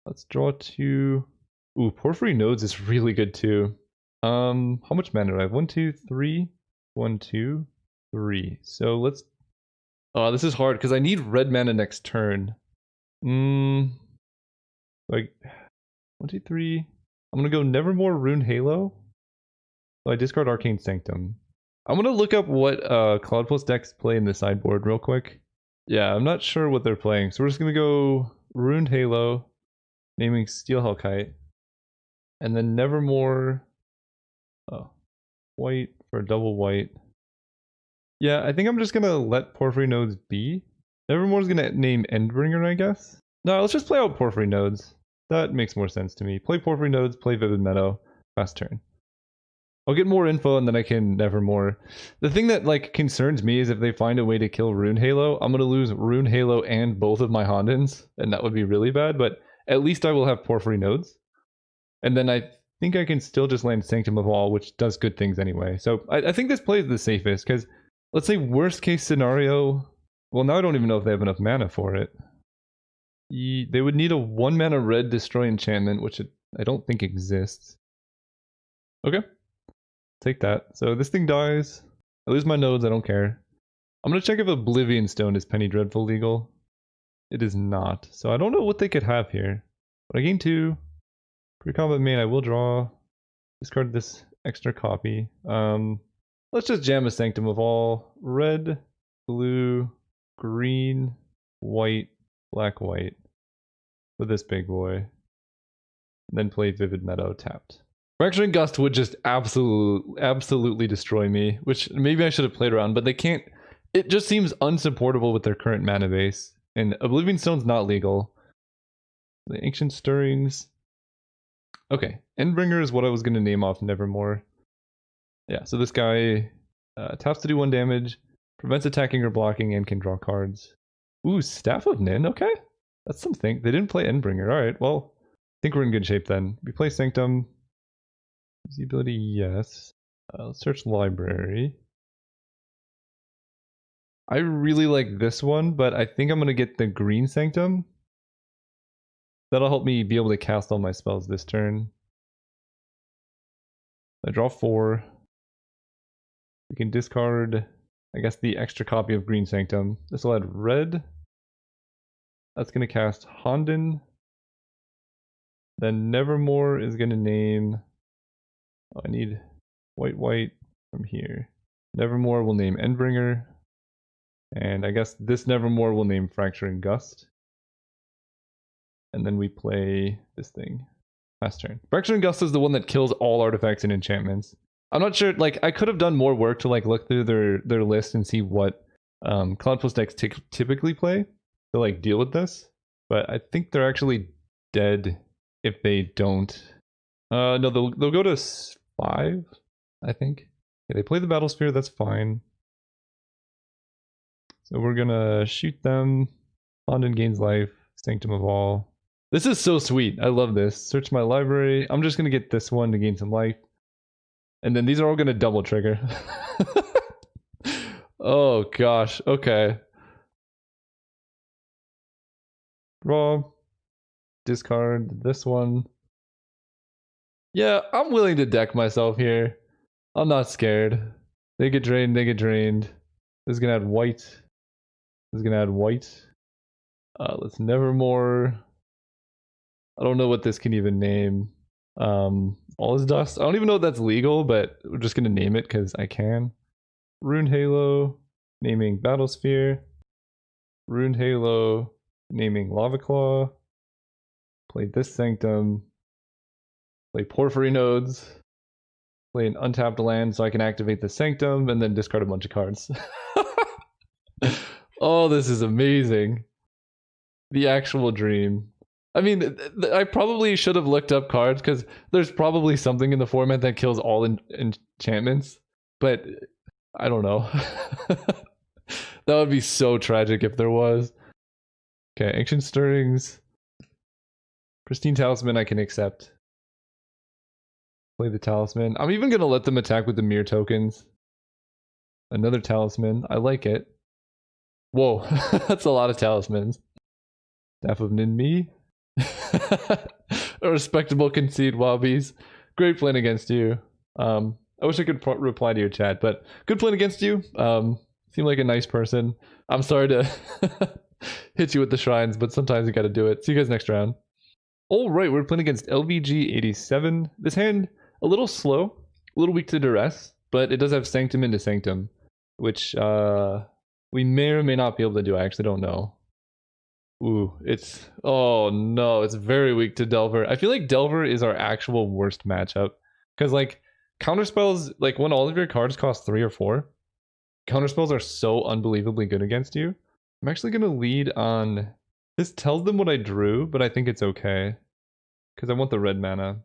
Let's draw 2. Ooh, Porphyry Nodes is really good too. How much mana do I have? 1, 2, 3. 1, 2, 3. So let's. Oh, this is hard because I need red mana next turn. Like 1, 2, 3. I'm gonna go Nevermore Rune Halo. So I discard Arcane Sanctum. I'm gonna look up what Cloudpost decks play in the sideboard real quick. Yeah, I'm not sure what they're playing, so we're just gonna go Rune Halo, naming Steel Hellkite, and then Nevermore. Oh, white for a double white. Yeah, I think I'm just gonna let Porphyry Nodes be. Nevermore's gonna name Endbringer, I guess. No, let's just play out Porphyry Nodes. That makes more sense to me. Play Porphyry Nodes, play Vivid Meadow, fast turn. I'll get more info and then I can Nevermore. The thing that like concerns me is if they find a way to kill Rune Halo, I'm gonna lose Rune Halo and both of my Hondens, and that would be really bad, but at least I will have Porphyry Nodes. And then I think I can still just land Sanctum of All, which does good things anyway. So I think this play is the safest, because let's say worst case scenario, well now I don't even know if they have enough mana for it. They would need a 1 mana red destroy enchantment, which I don't think exists. Okay. Take that. So this thing dies. I lose my nodes, I don't care. I'm gonna check if Oblivion Stone is Penny Dreadful legal. It is not. So I don't know what they could have here. But I gain 2. Pre-combat main, I will draw. Discard this extra copy. Let's just jam a Sanctum of All. Red, blue, green, white, black, white. with this big boy. Then play Vivid Meadow tapped. Fracturing Gust would just absolutely destroy me, which maybe I should have played around, but they can't. It just seems unsupportable with their current mana base. And Oblivion Stone's not legal. The Ancient Stirrings. Okay, Endbringer is what I was going to name off Nevermore. Yeah, so this guy taps to do 1 damage, prevents attacking or blocking, and can draw cards. Ooh, Staff of Nin, okay. That's something. They didn't play Endbringer, alright, well, I think we're in good shape then. We play Sanctum. Easy ability, yes. Let's search Library. I really like this one, but I think I'm going to get the green Sanctum. That'll help me be able to cast all my spells this turn. I draw 4. We can discard, I guess, the extra copy of Green Sanctum. This will add red. That's going to cast Honden. Then Nevermore is going to name... Oh, I need white from here. Nevermore will name Endbringer. And I guess this Nevermore will name Fracturing Gust. And then we play this thing. Last turn. Fracturing Gust is the one that kills all artifacts and enchantments. I'm not sure, like, I could have done more work to like look through their list and see what Cloudpost decks typically play to like deal with this. But I think they're actually dead if they don't. No, they'll go to 5, I think. Yeah, they play the Battlesphere, that's fine. So we're gonna shoot them. Honden gains life. Sanctum of All. This is so sweet. I love this. Search my library. I'm just gonna get this one to gain some life. And then these are all gonna double trigger. Oh gosh. Okay. Draw. Discard this one. Yeah, I'm willing to deck myself here. I'm not scared. They get drained, they get drained. This is gonna add white. This is gonna add white. Let's Nevermore. I don't know what this can even name. All is Dust. I don't even know if that's legal, but we're just gonna name it because I can. Rune Halo, naming Battlesphere. Rune Halo, naming Lava Claw. Play this Sanctum. Play Porphyry Nodes. Play an untapped land so I can activate the Sanctum and then discard a bunch of cards. Oh, this is amazing. The actual dream. I mean, I probably should have looked up cards because there's probably something in the format that kills all enchantments, but I don't know. That would be so tragic if there was. Okay, Ancient Stirrings. Pristine Talisman I can accept. Play the Talisman. I'm even going to let them attack with the Mirror tokens. Another Talisman. I like it. Whoa, that's a lot of talismans. Staff of Ninmi. A respectable concede, Wobbies. Great playing against you. I wish I could reply to your chat, but good playing against you. Seem like a nice person. I'm sorry to hit you with the shrines, but sometimes you gotta do it. See you guys next round. Alright, we're playing against LVG87. This hand, a little slow, a little weak to duress, but it does have Sanctum into Sanctum, which we may or may not be able to do. I actually don't know. Ooh, it's... Oh no, it's very weak to Delver. I feel like Delver is our actual worst matchup. Because, like, counterspells, like, when all of your cards cost 3 or 4, counterspells are so unbelievably good against you. I'm actually going to lead on... This tells them what I drew, but I think it's okay. Because I want the red mana.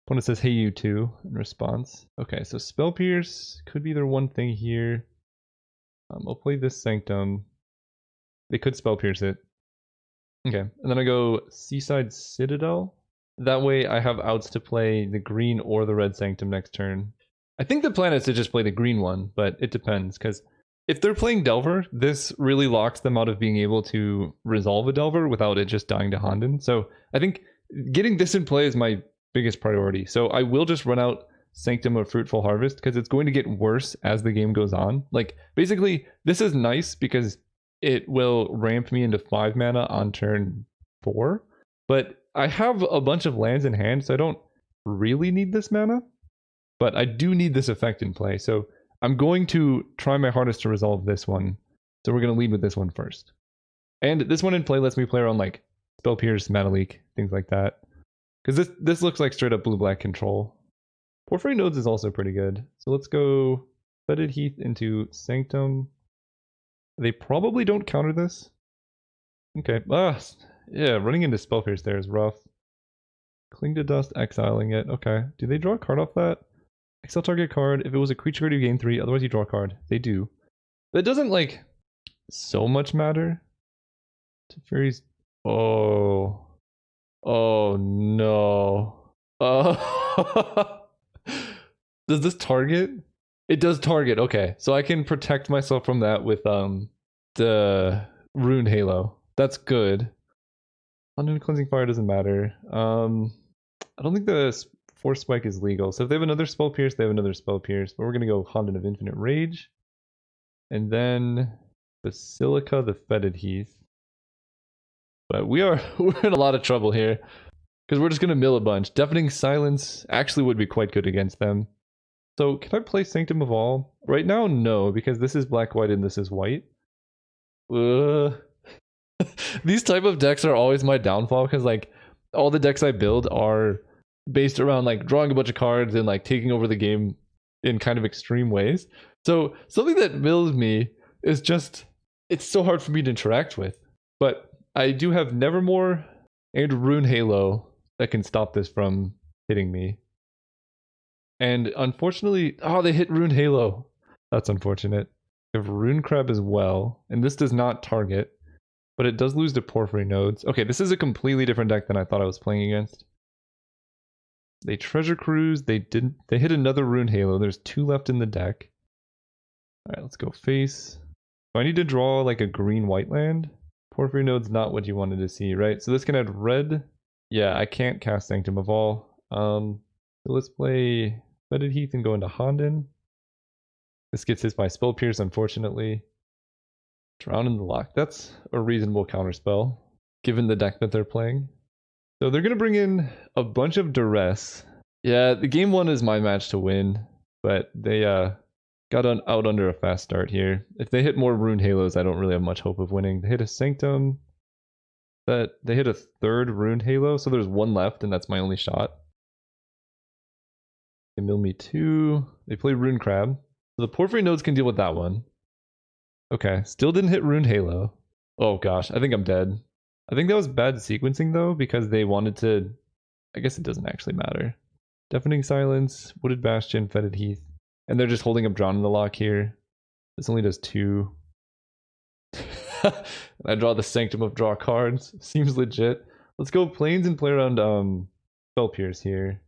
Opponent says, hey you too, in response. Okay, so Spell Pierce could be their one thing here. I'll play this Sanctum. They could Spell Pierce it. Okay, and then I go Seaside Citadel. That way I have outs to play the green or the red Sanctum next turn. I think the plan is to just play the green one, but it depends, because if they're playing Delver, this really locks them out of being able to resolve a Delver without it just dying to Honden. So I think getting this in play is my biggest priority. So I will just run out Sanctum of Fruitful Harvest, because it's going to get worse as the game goes on. Like, basically, this is nice because it will ramp me into 5 mana on turn 4, but I have a bunch of lands in hand, so I don't really need this mana, but I do need this effect in play, so I'm going to try my hardest to resolve this one. So we're going to lead with this one first. And this one in play lets me play around like Spell Pierce, Mana Leak, things like that. Because this looks like straight up blue-black control. Porphyry Nodes is also pretty good. So let's go Fetid Heath into Sanctum. They probably don't counter this. Okay. Yeah, running into Spell Pierce there is rough. Cling to Dust, exiling it. Okay. Do they draw a card off that? Exile target card. If it was a creature card, you gain 3. Otherwise, you draw a card. They do. That doesn't, like, so much matter. Teferi's... Oh. Oh, no. Does this target? It does target. Okay. So I can protect myself from that with the Rune Halo. That's good. Unending Cleansing Fire doesn't matter. I don't think the Force Spike is legal. So if they have another Spell Pierce, they have another Spell Pierce. But we're going to go Honden of Infinite Rage. And then Basilica, the Fetid Heath. But we're in a lot of trouble here. Because we're just going to mill a bunch. Deafening Silence actually would be quite good against them. So can I play Sanctum of All? Right now, no. Because this is black-white and this is white. These type of decks are always my downfall. Because like all the decks I build are based around like drawing a bunch of cards and like taking over the game in kind of extreme ways. So something that mills me is just, it's so hard for me to interact with. But I do have Nevermore and Rune Halo that can stop this from hitting me. And unfortunately, they hit Rune Halo. That's unfortunate. We have Rune Crab as well. And this does not target, but it does lose to Porphyry Nodes. Okay, this is a completely different deck than I thought I was playing against. They Treasure Cruise. They hit another Rune Halo. There's 2 left in the deck. Alright, let's go face. So I need to draw like a green-white land. Porphyry Node's not what you wanted to see, right? So this can add red. Yeah, I can't cast Sanctum of All. So let's play Fetid Heath and go into Honden. This gets hit by Spell Pierce, unfortunately. Drown in the Lock. That's a reasonable counterspell, given the deck that they're playing. So they're going to bring in a bunch of Duress. Yeah, the game 1 is my match to win, but they got out under a fast start here. If they hit more Rune Halos, I don't really have much hope of winning. They hit a Sanctum. They hit a 3rd Rune Halo, so there's 1 left, and that's my only shot. They mill me 2. They play Rune Crab. So the Porphyry Nodes can deal with that one. Okay, still didn't hit Rune Halo. Oh gosh, I think I'm dead. I think that was bad sequencing though, because they wanted to... I guess it doesn't actually matter. Deafening Silence, Wooded Bastion, Fetid Heath. And they're just holding up Drown in the Lock here. This only does 2. I draw the Sanctum of Draw cards. Seems legit. Let's go Plains and play around Spell Pierce here.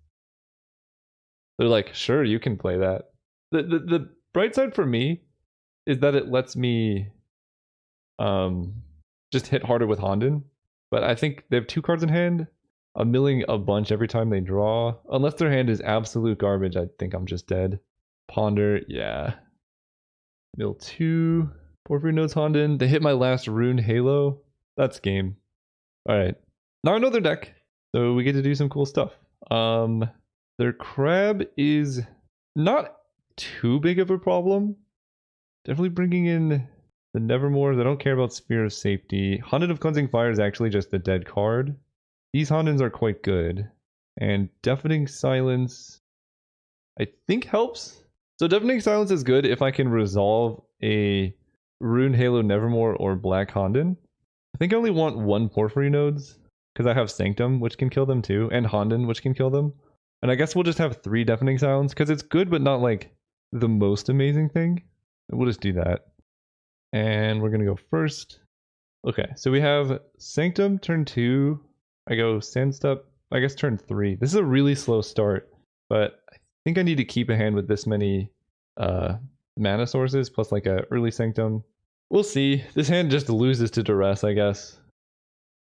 They're like, sure, you can play that. The bright side for me is that it lets me just hit harder with Honden. But I think they have 2 cards in hand. I'm milling a bunch every time they draw. Unless their hand is absolute garbage, I think I'm just dead. Ponder, yeah. Mill 2. Porphyry Nodes Honden. They hit my last Rune Halo. That's game. Alright. Now I know their deck. So we get to do some cool stuff. Their Crab is not too big of a problem. Definitely bringing in the Nevermores. I don't care about Sphere of Safety. Honden of Cleansing Fire is actually just a dead card. These Hondens are quite good. And Deafening Silence, I think helps. So Deafening Silence is good if I can resolve a Rune Halo Nevermore or Black Honden. I think I only want 1 Porphyry Nodes, because I have Sanctum, which can kill them too, and Honden, which can kill them. And I guess we'll just have 3 Deafening Silence, because it's good, but not like the most amazing thing. We'll just do that. And we're going to go first. Okay, so we have Sanctum, turn 2. I go Sandstep, I guess turn 3. This is a really slow start, but I think I need to keep a hand with this many mana sources, plus like a early Sanctum. We'll see. This hand just loses to Duress, I guess.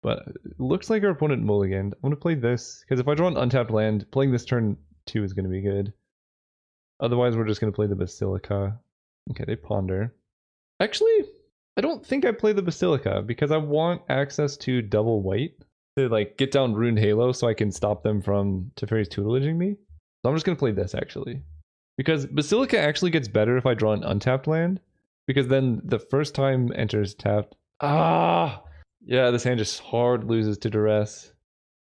But it looks like our opponent mulliganed. I'm going to play this, because if I draw an untapped land, playing this turn 2 is going to be good. Otherwise, we're just going to play the Basilica. Okay, they ponder. Actually, I don't think I play the Basilica, because I want access to double white to like get down Rune Halo so I can stop them from Teferi's tutelaging me. So I'm just going to play this, actually. Because Basilica actually gets better if I draw an untapped land, because then the first time enters tapped. Yeah, this hand just hard loses to duress.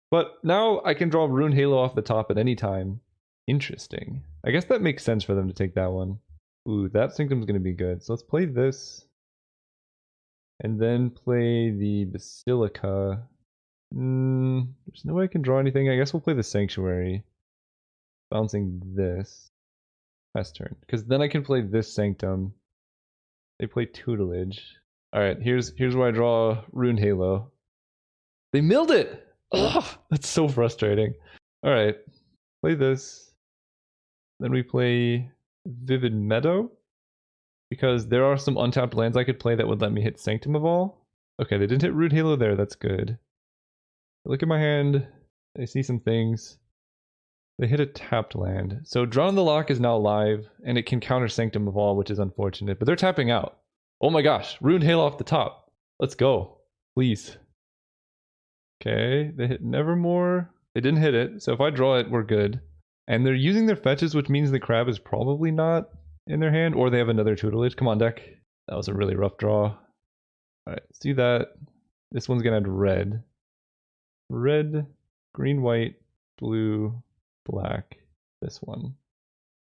But now I can draw Rune Halo off the top at any time. Interesting. I guess that makes sense for them to take that one. Ooh, that Sanctum's going to be good. So let's play this. And then play the Basilica. There's no way I can draw anything. I guess we'll play the Sanctuary. Bouncing this. Last turn. Because then I can play this Sanctum. They play Tutelage. Alright, here's where I draw Rune Halo. They milled it! Ugh, that's so frustrating. Alright, play this. Then we play Vivid Meadow. Because there are some untapped lands I could play that would let me hit Sanctum of All. Okay, they didn't hit Rune Halo there, that's good. Look at my hand. I see some things. They hit a tapped land. So Drawn in the Lock is now live, and it can counter Sanctum of All, which is unfortunate. But they're tapping out. Oh my gosh, Rune Halo off the top. Let's go. Please. Okay, they hit Nevermore. They didn't hit it, so if I draw it, we're good. And they're using their fetches, which means the crab is probably not in their hand, or they have another Tutelage. Come on, deck. That was a really rough draw. Alright, let's do that. This one's gonna have red. Red, green, white, blue, black. This one.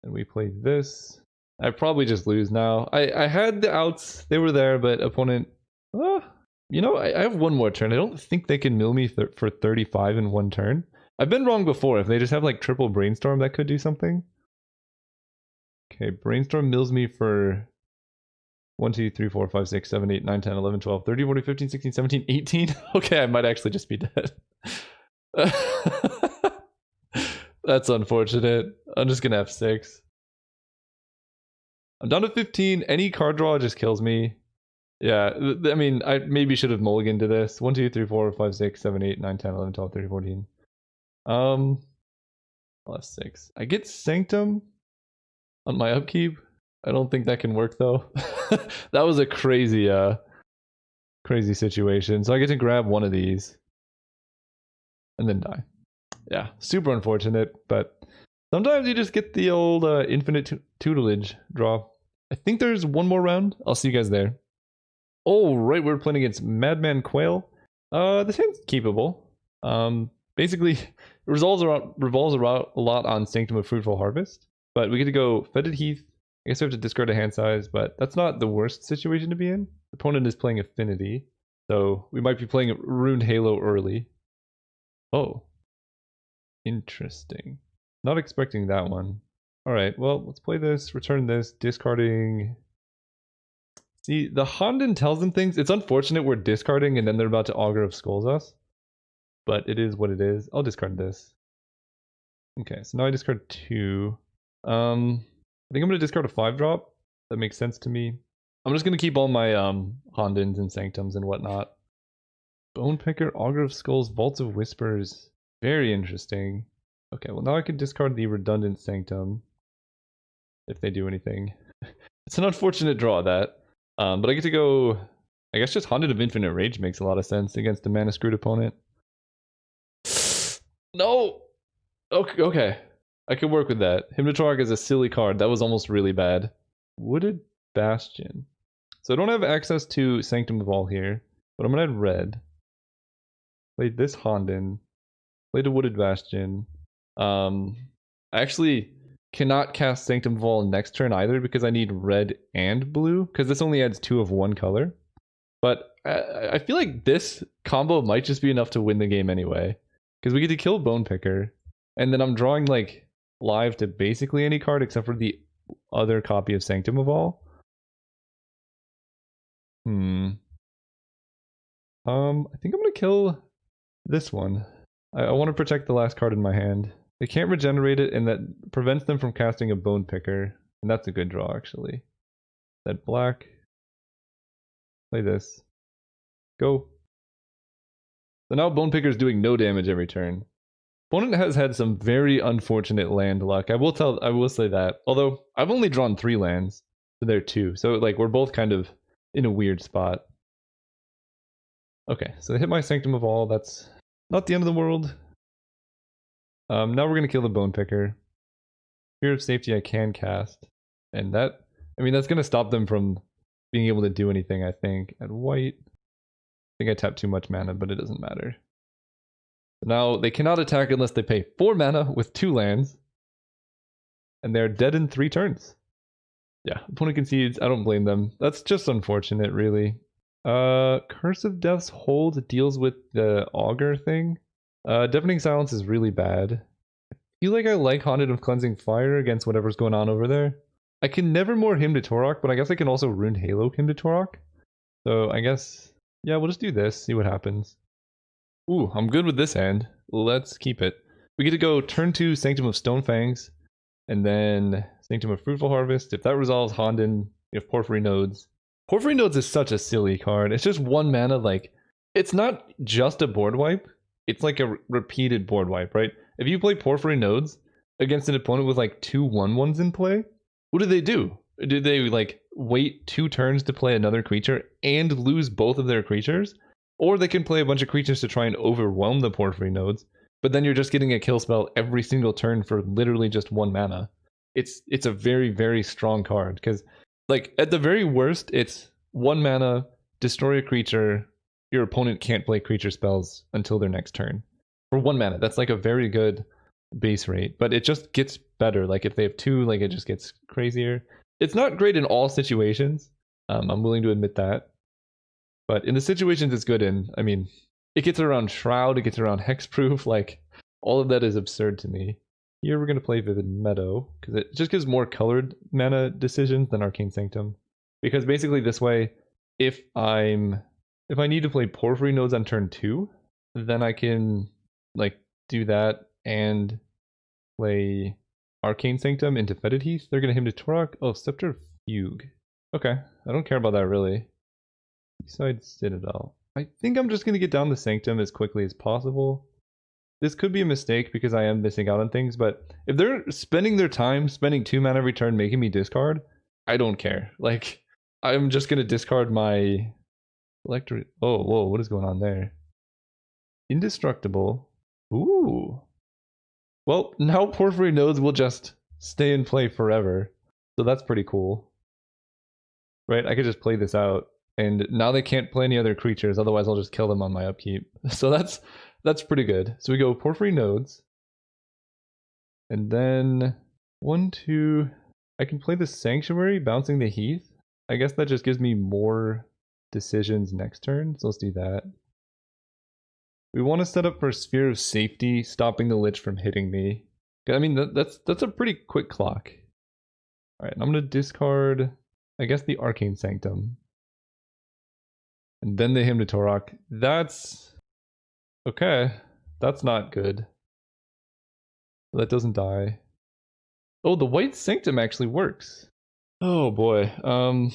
And we play this. I probably just lose now. I had the outs. They were there, but opponent... you know, I have one more turn. I don't think they can mill me for 35 in one turn. I've been wrong before. If they just have like triple Brainstorm, that could do something. Okay, Brainstorm mills me for 1, 2, 3, 4, 5, 6, 7, 8, 9, 10, 11, 12, 13, 14, 15, 16, 17, 18. Okay, I might actually just be dead. That's unfortunate. I'm just gonna have 6. I'm down to 15. Any card draw just kills me. Yeah, I mean, I maybe should have mulliganed to this. 1, 2, 3, 4, 5, 6, 7, 8, 9, 10, 11, 12, 13, 14. I'll have 6. I get Sanctum on my upkeep. I don't think that can work though. That was a crazy crazy situation. So I get to grab one of these and then die. Yeah, super unfortunate, but sometimes you just get the old infinite tutelage draw. I think there's one more round. I'll see you guys there. Oh, right, we're playing against Madman Quail. This hand's keepable. Basically, it revolves around a lot on Sanctum of Fruitful Harvest, but we get to go Fetid Heath. I guess we have to discard a hand size, but that's not the worst situation to be in. The opponent is playing Affinity, so we might be playing Runed Halo early. Oh. Interesting. Not expecting that one. Alright, well, let's play this, return this, discarding... See, the Honden tells them things. It's unfortunate we're discarding and then they're about to Augur of Skulls us. But it is what it is. I'll discard this. Okay, so now I discard 2. I think I'm going to discard a 5-drop. That makes sense to me. I'm just going to keep all my Hondens and Sanctums and whatnot. Bone Picker, Augur of Skulls, Vaults of Whispers. Very interesting. Okay, well now I can discard the redundant Sanctum. If they do anything. It's an unfortunate draw, that. But I get to go... I guess just Haunted of Infinite Rage makes a lot of sense against a mana screwed opponent. No! Okay. I can work with that. Hypnotorg is a silly card. That was almost really bad. Wooded Bastion. So I don't have access to Sanctum of All here, but I'm going to add red. Play this Honden. Play the Wooded Bastion. I actually cannot cast Sanctum of All next turn either because I need red and blue, because this only adds 2 of one color. But I feel like this combo might just be enough to win the game anyway, because we get to kill Bone Picker, and then I'm drawing like live to basically any card except for the other copy of Sanctum of All. I think I'm gonna kill this one. I want to protect the last card in my hand. They can't regenerate it, and that prevents them from casting a Bone Picker. And that's a good draw, actually. That black. Play this. Go. So now Bone Picker is doing no damage every turn. Opponent has had some very unfortunate land luck. I will say that. Although, I've only drawn 3 lands. So they're 2. So, like, we're both kind of in a weird spot. Okay, so they hit my Sanctum of All. That's not the end of the world. Now we're going to kill the Bone Picker. Fear of Safety I can cast. And that, I mean, that's going to stop them from being able to do anything, I think. At white. think I tapped too much mana, but it doesn't matter. Now, they cannot attack unless they pay 4 mana with 2 lands. And they're dead in 3 turns. Yeah, opponent concedes. I don't blame them. That's just unfortunate, really. Curse of Death's hold deals with the Augur thing. Deafening Silence is really bad. I feel like I like Haunted of Cleansing Fire against whatever's going on over there. I can Nevermore Hymn to Torok, but I guess I can also Ruined Halo Hymn to Torok. So I guess, yeah, we'll just do this, see what happens. Ooh, I'm good with this hand. Let's keep it. We get to go turn 2 Sanctum of Stonefangs, and then Sanctum of Fruitful Harvest. If that resolves Honden, we have Porphyry Nodes. Porphyry Nodes is such a silly card. It's just 1 mana, like, it's not just a board wipe. It's like a repeated board wipe, right? If you play Porphyry Nodes against an opponent with like 2 1/1s in play, what do they do? Do they like wait 2 turns to play another creature and lose both of their creatures? Or they can play a bunch of creatures to try and overwhelm the Porphyry Nodes, but then you're just getting a kill spell every single turn for literally just 1 mana. It's a very, very strong card, because like at the very worst, it's 1 mana, destroy a creature, your opponent can't play creature spells until their next turn. For 1 mana, that's like a very good base rate, but it just gets better. Like if they have 2, like it just gets crazier. It's not great in all situations. I'm willing to admit that. But in the situations it's good in, I mean, it gets around Shroud, it gets around Hexproof, like all of that is absurd to me. Here we're going to play Vivid Meadow, because it just gives more colored mana decisions than Arcane Sanctum. Because basically this way, if I need to play Porphyry Nodes on turn 2, then I can like do that and play Arcane Sanctum into Fetid Heath. They're going to Hymn to Torok. Oh, Scepter Fugue. Okay, I don't care about that really. Seaside Citadel. I think I'm just going to get down the Sanctum as quickly as possible. This could be a mistake because I am missing out on things, but if they're spending their time spending 2 mana every turn making me discard, I don't care. Like, I'm just going to discard my Electric. Oh, whoa, what is going on there? Indestructible. Ooh. Well, now Porphyry Nodes will just stay in play forever. So that's pretty cool. Right? I could just play this out. And now they can't play any other creatures, otherwise I'll just kill them on my upkeep. So that's pretty good. So we go Porphyry Nodes. And then 1, 2. I can play the Sanctuary, bouncing the Heath. I guess that just gives me more decisions next turn, so let's do that. We want to set up for Sphere of Safety, stopping the Lich from hitting me. I mean, that's a pretty quick clock. Alright, I'm going to discard, I guess, the Arcane Sanctum. And then the Hymn to Torok. That's... okay. That's not good. That doesn't die. Oh, the White Sanctum actually works. Oh boy. Down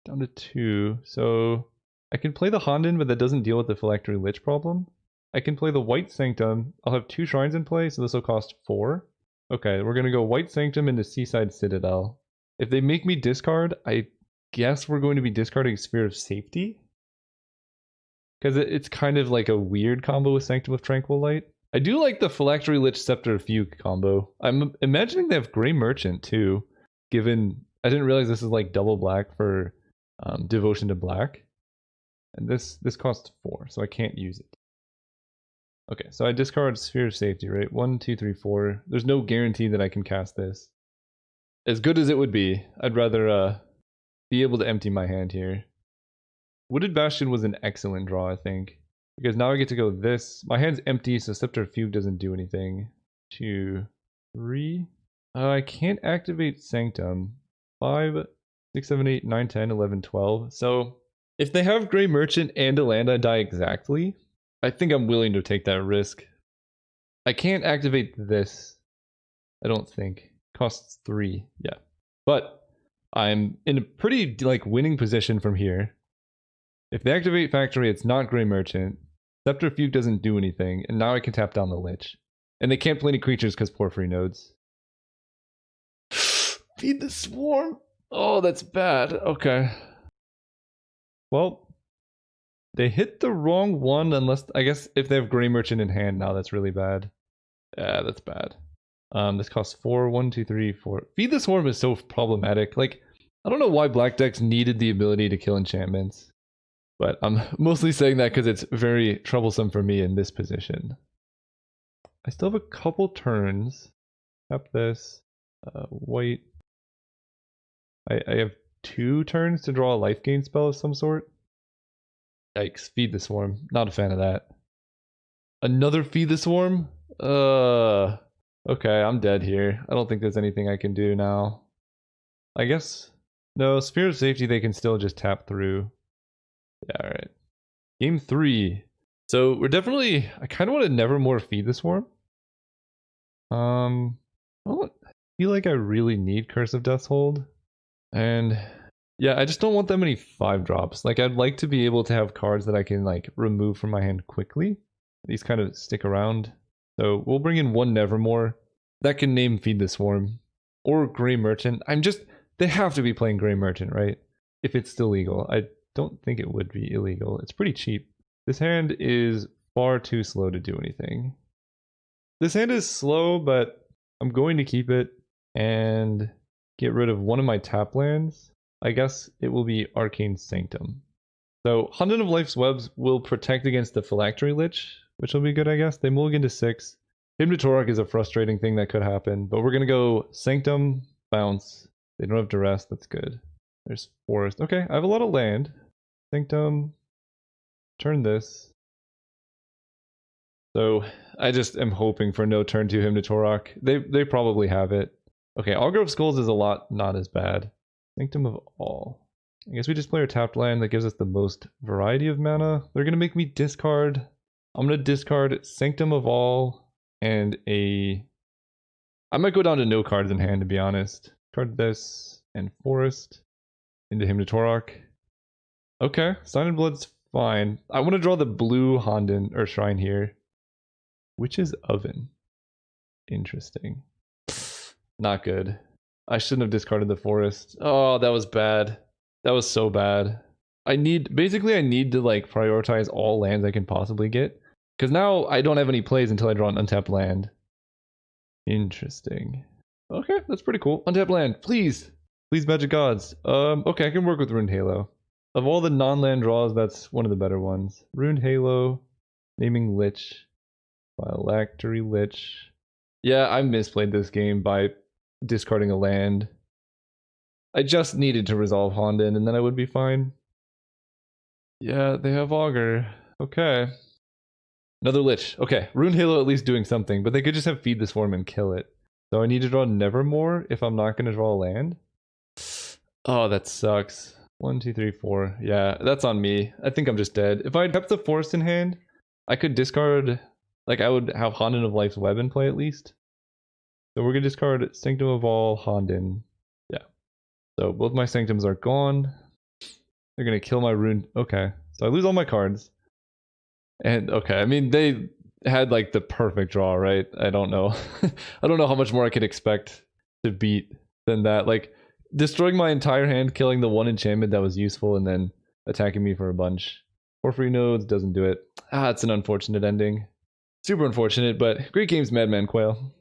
to 2. So I can play the Honden, but that doesn't deal with the Phylactery Lich problem. I can play the White Sanctum. I'll have 2 shrines in play, so this will cost 4. Okay, we're going to go White Sanctum into Seaside Citadel. If they make me discard, I guess we're going to be discarding Sphere of Safety. Because it's kind of like a weird combo with Sanctum of Tranquil Light. I do like the Phylactery Lich Scepter Fugue combo. I'm imagining they have Grey Merchant too, given I didn't realize this is like double black for Devotion to Black. And this costs 4, so I can't use it. Okay, so I discard Sphere of Safety, right? 1, 2, 3, 4. There's no guarantee that I can cast this. As good as it would be, I'd rather be able to empty my hand here. Wooded Bastion was an excellent draw, I think. Because now I get to go this. My hand's empty, so Scepter Fugue doesn't do anything. 2, 3. I can't activate Sanctum. 5, 6, 7, 8, 9, 10, 11, 12. So if they have Grey Merchant and a land I die exactly, I think I'm willing to take that risk. I can't activate this. I don't think. Costs 3. Yeah. But I'm in a pretty like winning position from here. If they activate Factory, it's not Grey Merchant. Scepter Fugue doesn't do anything, and now I can tap down the Lich. And they can't play any creatures because Porphyry Nodes. Feed the Swarm! Oh, that's bad. Okay. Well, they hit the wrong one unless... I guess if they have Grey Merchant in hand now, that's really bad. Yeah, that's bad. This costs 4. 1, 2, 3, 4. Feed the Swarm is so problematic. Like, I don't know why black decks needed the ability to kill enchantments. But I'm mostly saying that because it's very troublesome for me in this position. I still have a couple turns. Tap this. White. I have 2 turns to draw a life gain spell of some sort. Yikes, Feed the Swarm. Not a fan of that. Another Feed the Swarm? Okay, I'm dead here. I don't think there's anything I can do now. I guess... No, Sphere of Safety they can still just tap through. Yeah, alright. Game 3. So we're definitely... I kind of want to Nevermore Feed the Swarm. I don't feel like I really need Curse of Death's Hold. And... yeah, I just don't want that many 5-drops. Like, I'd like to be able to have cards that I can, like, remove from my hand quickly. These kind of stick around. So we'll bring in 1 Nevermore. That can name Feed the Swarm. Or Grey Merchant. They have to be playing Grey Merchant, right? If it's still legal. I don't think it would be illegal. It's pretty cheap. This hand is far too slow to do anything. This hand is slow, but I'm going to keep it and get rid of one of my tap lands. I guess it will be Arcane Sanctum. So Honden of Life's Webs will protect against the Phylactery Lich, which will be good, I guess. They mulligan to 6. Hymn to Torok is a frustrating thing that could happen, but we're going to go Sanctum, bounce. They don't have Duress, that's good. There's Forest. Okay, I have a lot of land. Sanctum, turn this. So I just am hoping for no turn 2 Hymn to Torok. They probably have it. Okay, Augur of Skulls is a lot not as bad. Sanctum of All. I guess we just play our tapped land that gives us the most variety of mana. They're going to make me discard. I'm going to discard Sanctum of All and a... I might go down to no cards in hand, to be honest. Card this and Forest into Hymn to Torok. Okay, Sign in Blood's fine. I want to draw the blue Honden or Shrine here. Witch's Oven. Interesting. Not good. I shouldn't have discarded the Forest. Oh, that was bad. That was so bad. I need to like prioritize all lands I can possibly get. Because now I don't have any plays until I draw an untapped land. Interesting. Okay, that's pretty cool. Untapped land, please. Please, Magic Gods. Okay, I can work with Ruined Halo. Of all the non-land draws, that's one of the better ones. Ruined Halo, naming Lich, Phylactery Lich. Yeah, I misplayed this game by discarding a land. I just needed to resolve Honden and then I would be fine. Yeah, they have Augur. Okay. Another Lich. Okay, Ruined Halo at least doing something, but they could just have Feed the Swarm and kill it. So I need to draw Nevermore if I'm not going to draw a land. Oh, that sucks. 1, 2, 3, 4. Yeah, that's on me. I think I'm just dead. If I had kept the Forest in hand, I could discard... Like, I would have Honden of Life's Web in play at least. So we're going to discard Sanctum of All, Honden. Yeah. So both my Sanctums are gone. They're going to kill my Rune. Okay. So I lose all my cards. And, okay, I mean, they had, like, the perfect draw, right? I don't know. I don't know how much more I could expect to beat than that. Like, destroying my entire hand, killing the one enchantment that was useful, and then attacking me for a bunch. Porphyry Nodes doesn't do it. Ah, it's an unfortunate ending. Super unfortunate, but great games, Madman Quail.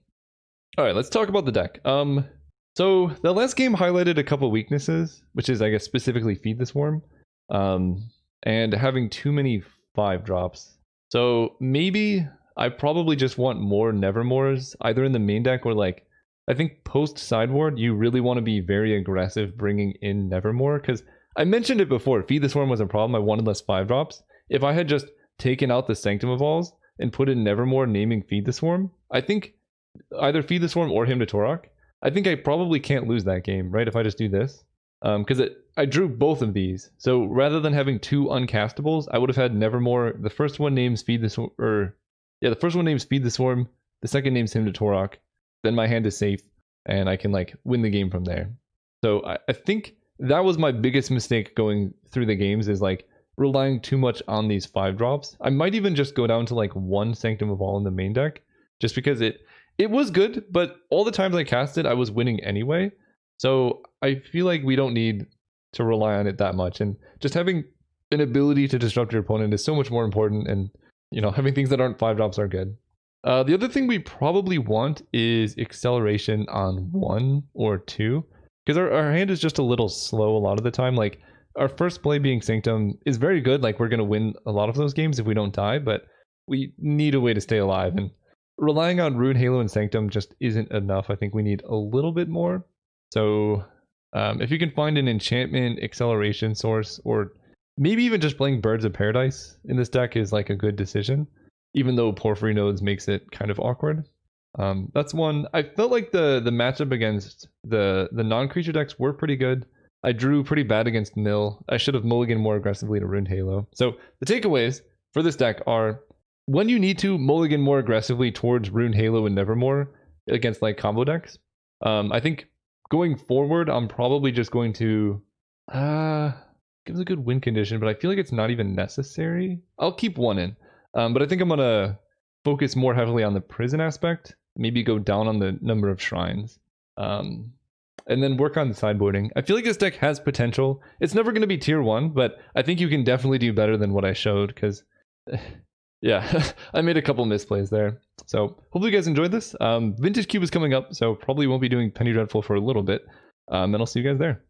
Alright, let's talk about the deck. So the last game highlighted a couple weaknesses, which is, I guess, specifically Feed the Swarm, and having too many 5-drops. So maybe I probably just want more Nevermores, either in the main deck or like, I think post sideboard, you really want to be very aggressive bringing in Nevermore, because I mentioned it before, Feed the Swarm was a problem, I wanted less 5-drops. If I had just taken out the Sanctum of Alls and put in Nevermore naming Feed the Swarm, I think either Feed the Swarm or Hymn to Torok, I think I probably can't lose that game, right, if I just do this. Because I drew both of these. So rather than having 2 uncastables, I would have had Nevermore. The first one names Feed the Swarm, the first one names Feed the Swarm, the second names Hymn to Torok. Then my hand is safe, and I can like win the game from there. So I think that was my biggest mistake going through the games, is like relying too much on these 5-drops. I might even just go down to like 1 Sanctum of All in the main deck, just because it was good, but all the times I cast it, I was winning anyway. So I feel like we don't need to rely on it that much, and just having an ability to disrupt your opponent is so much more important, and you know, having things that aren't 5-drops are good. The other thing we probably want is acceleration on 1 or 2, because our hand is just a little slow a lot of the time. Like our first play being Sanctum is very good. Like, we're going to win a lot of those games if we don't die, but we need a way to stay alive. And relying on Rune, Halo, and Sanctum just isn't enough. I think we need a little bit more. So if you can find an enchantment acceleration source, or maybe even just playing Birds of Paradise in this deck is like a good decision, even though Porphyry Nodes makes it kind of awkward. That's one. I felt like the matchup against the non-creature decks were pretty good. I drew pretty bad against Mill. I should have mulliganed more aggressively to Rune Halo. So the takeaways for this deck are, when you need to, mulligan more aggressively towards Rune Halo and Nevermore against like combo decks. I think going forward, I'm probably just going to give us a good win condition, but I feel like it's not even necessary. I'll keep one in, but I think I'm gonna focus more heavily on the prison aspect. Maybe go down on the number of shrines, and then work on the sideboarding. I feel like this deck has potential. It's never going to be tier 1, but I think you can definitely do better than what I showed, because yeah, I made a couple misplays there. So hopefully you guys enjoyed this. Vintage Cube is coming up, so probably won't be doing Penny Dreadful for a little bit, and I'll see you guys there.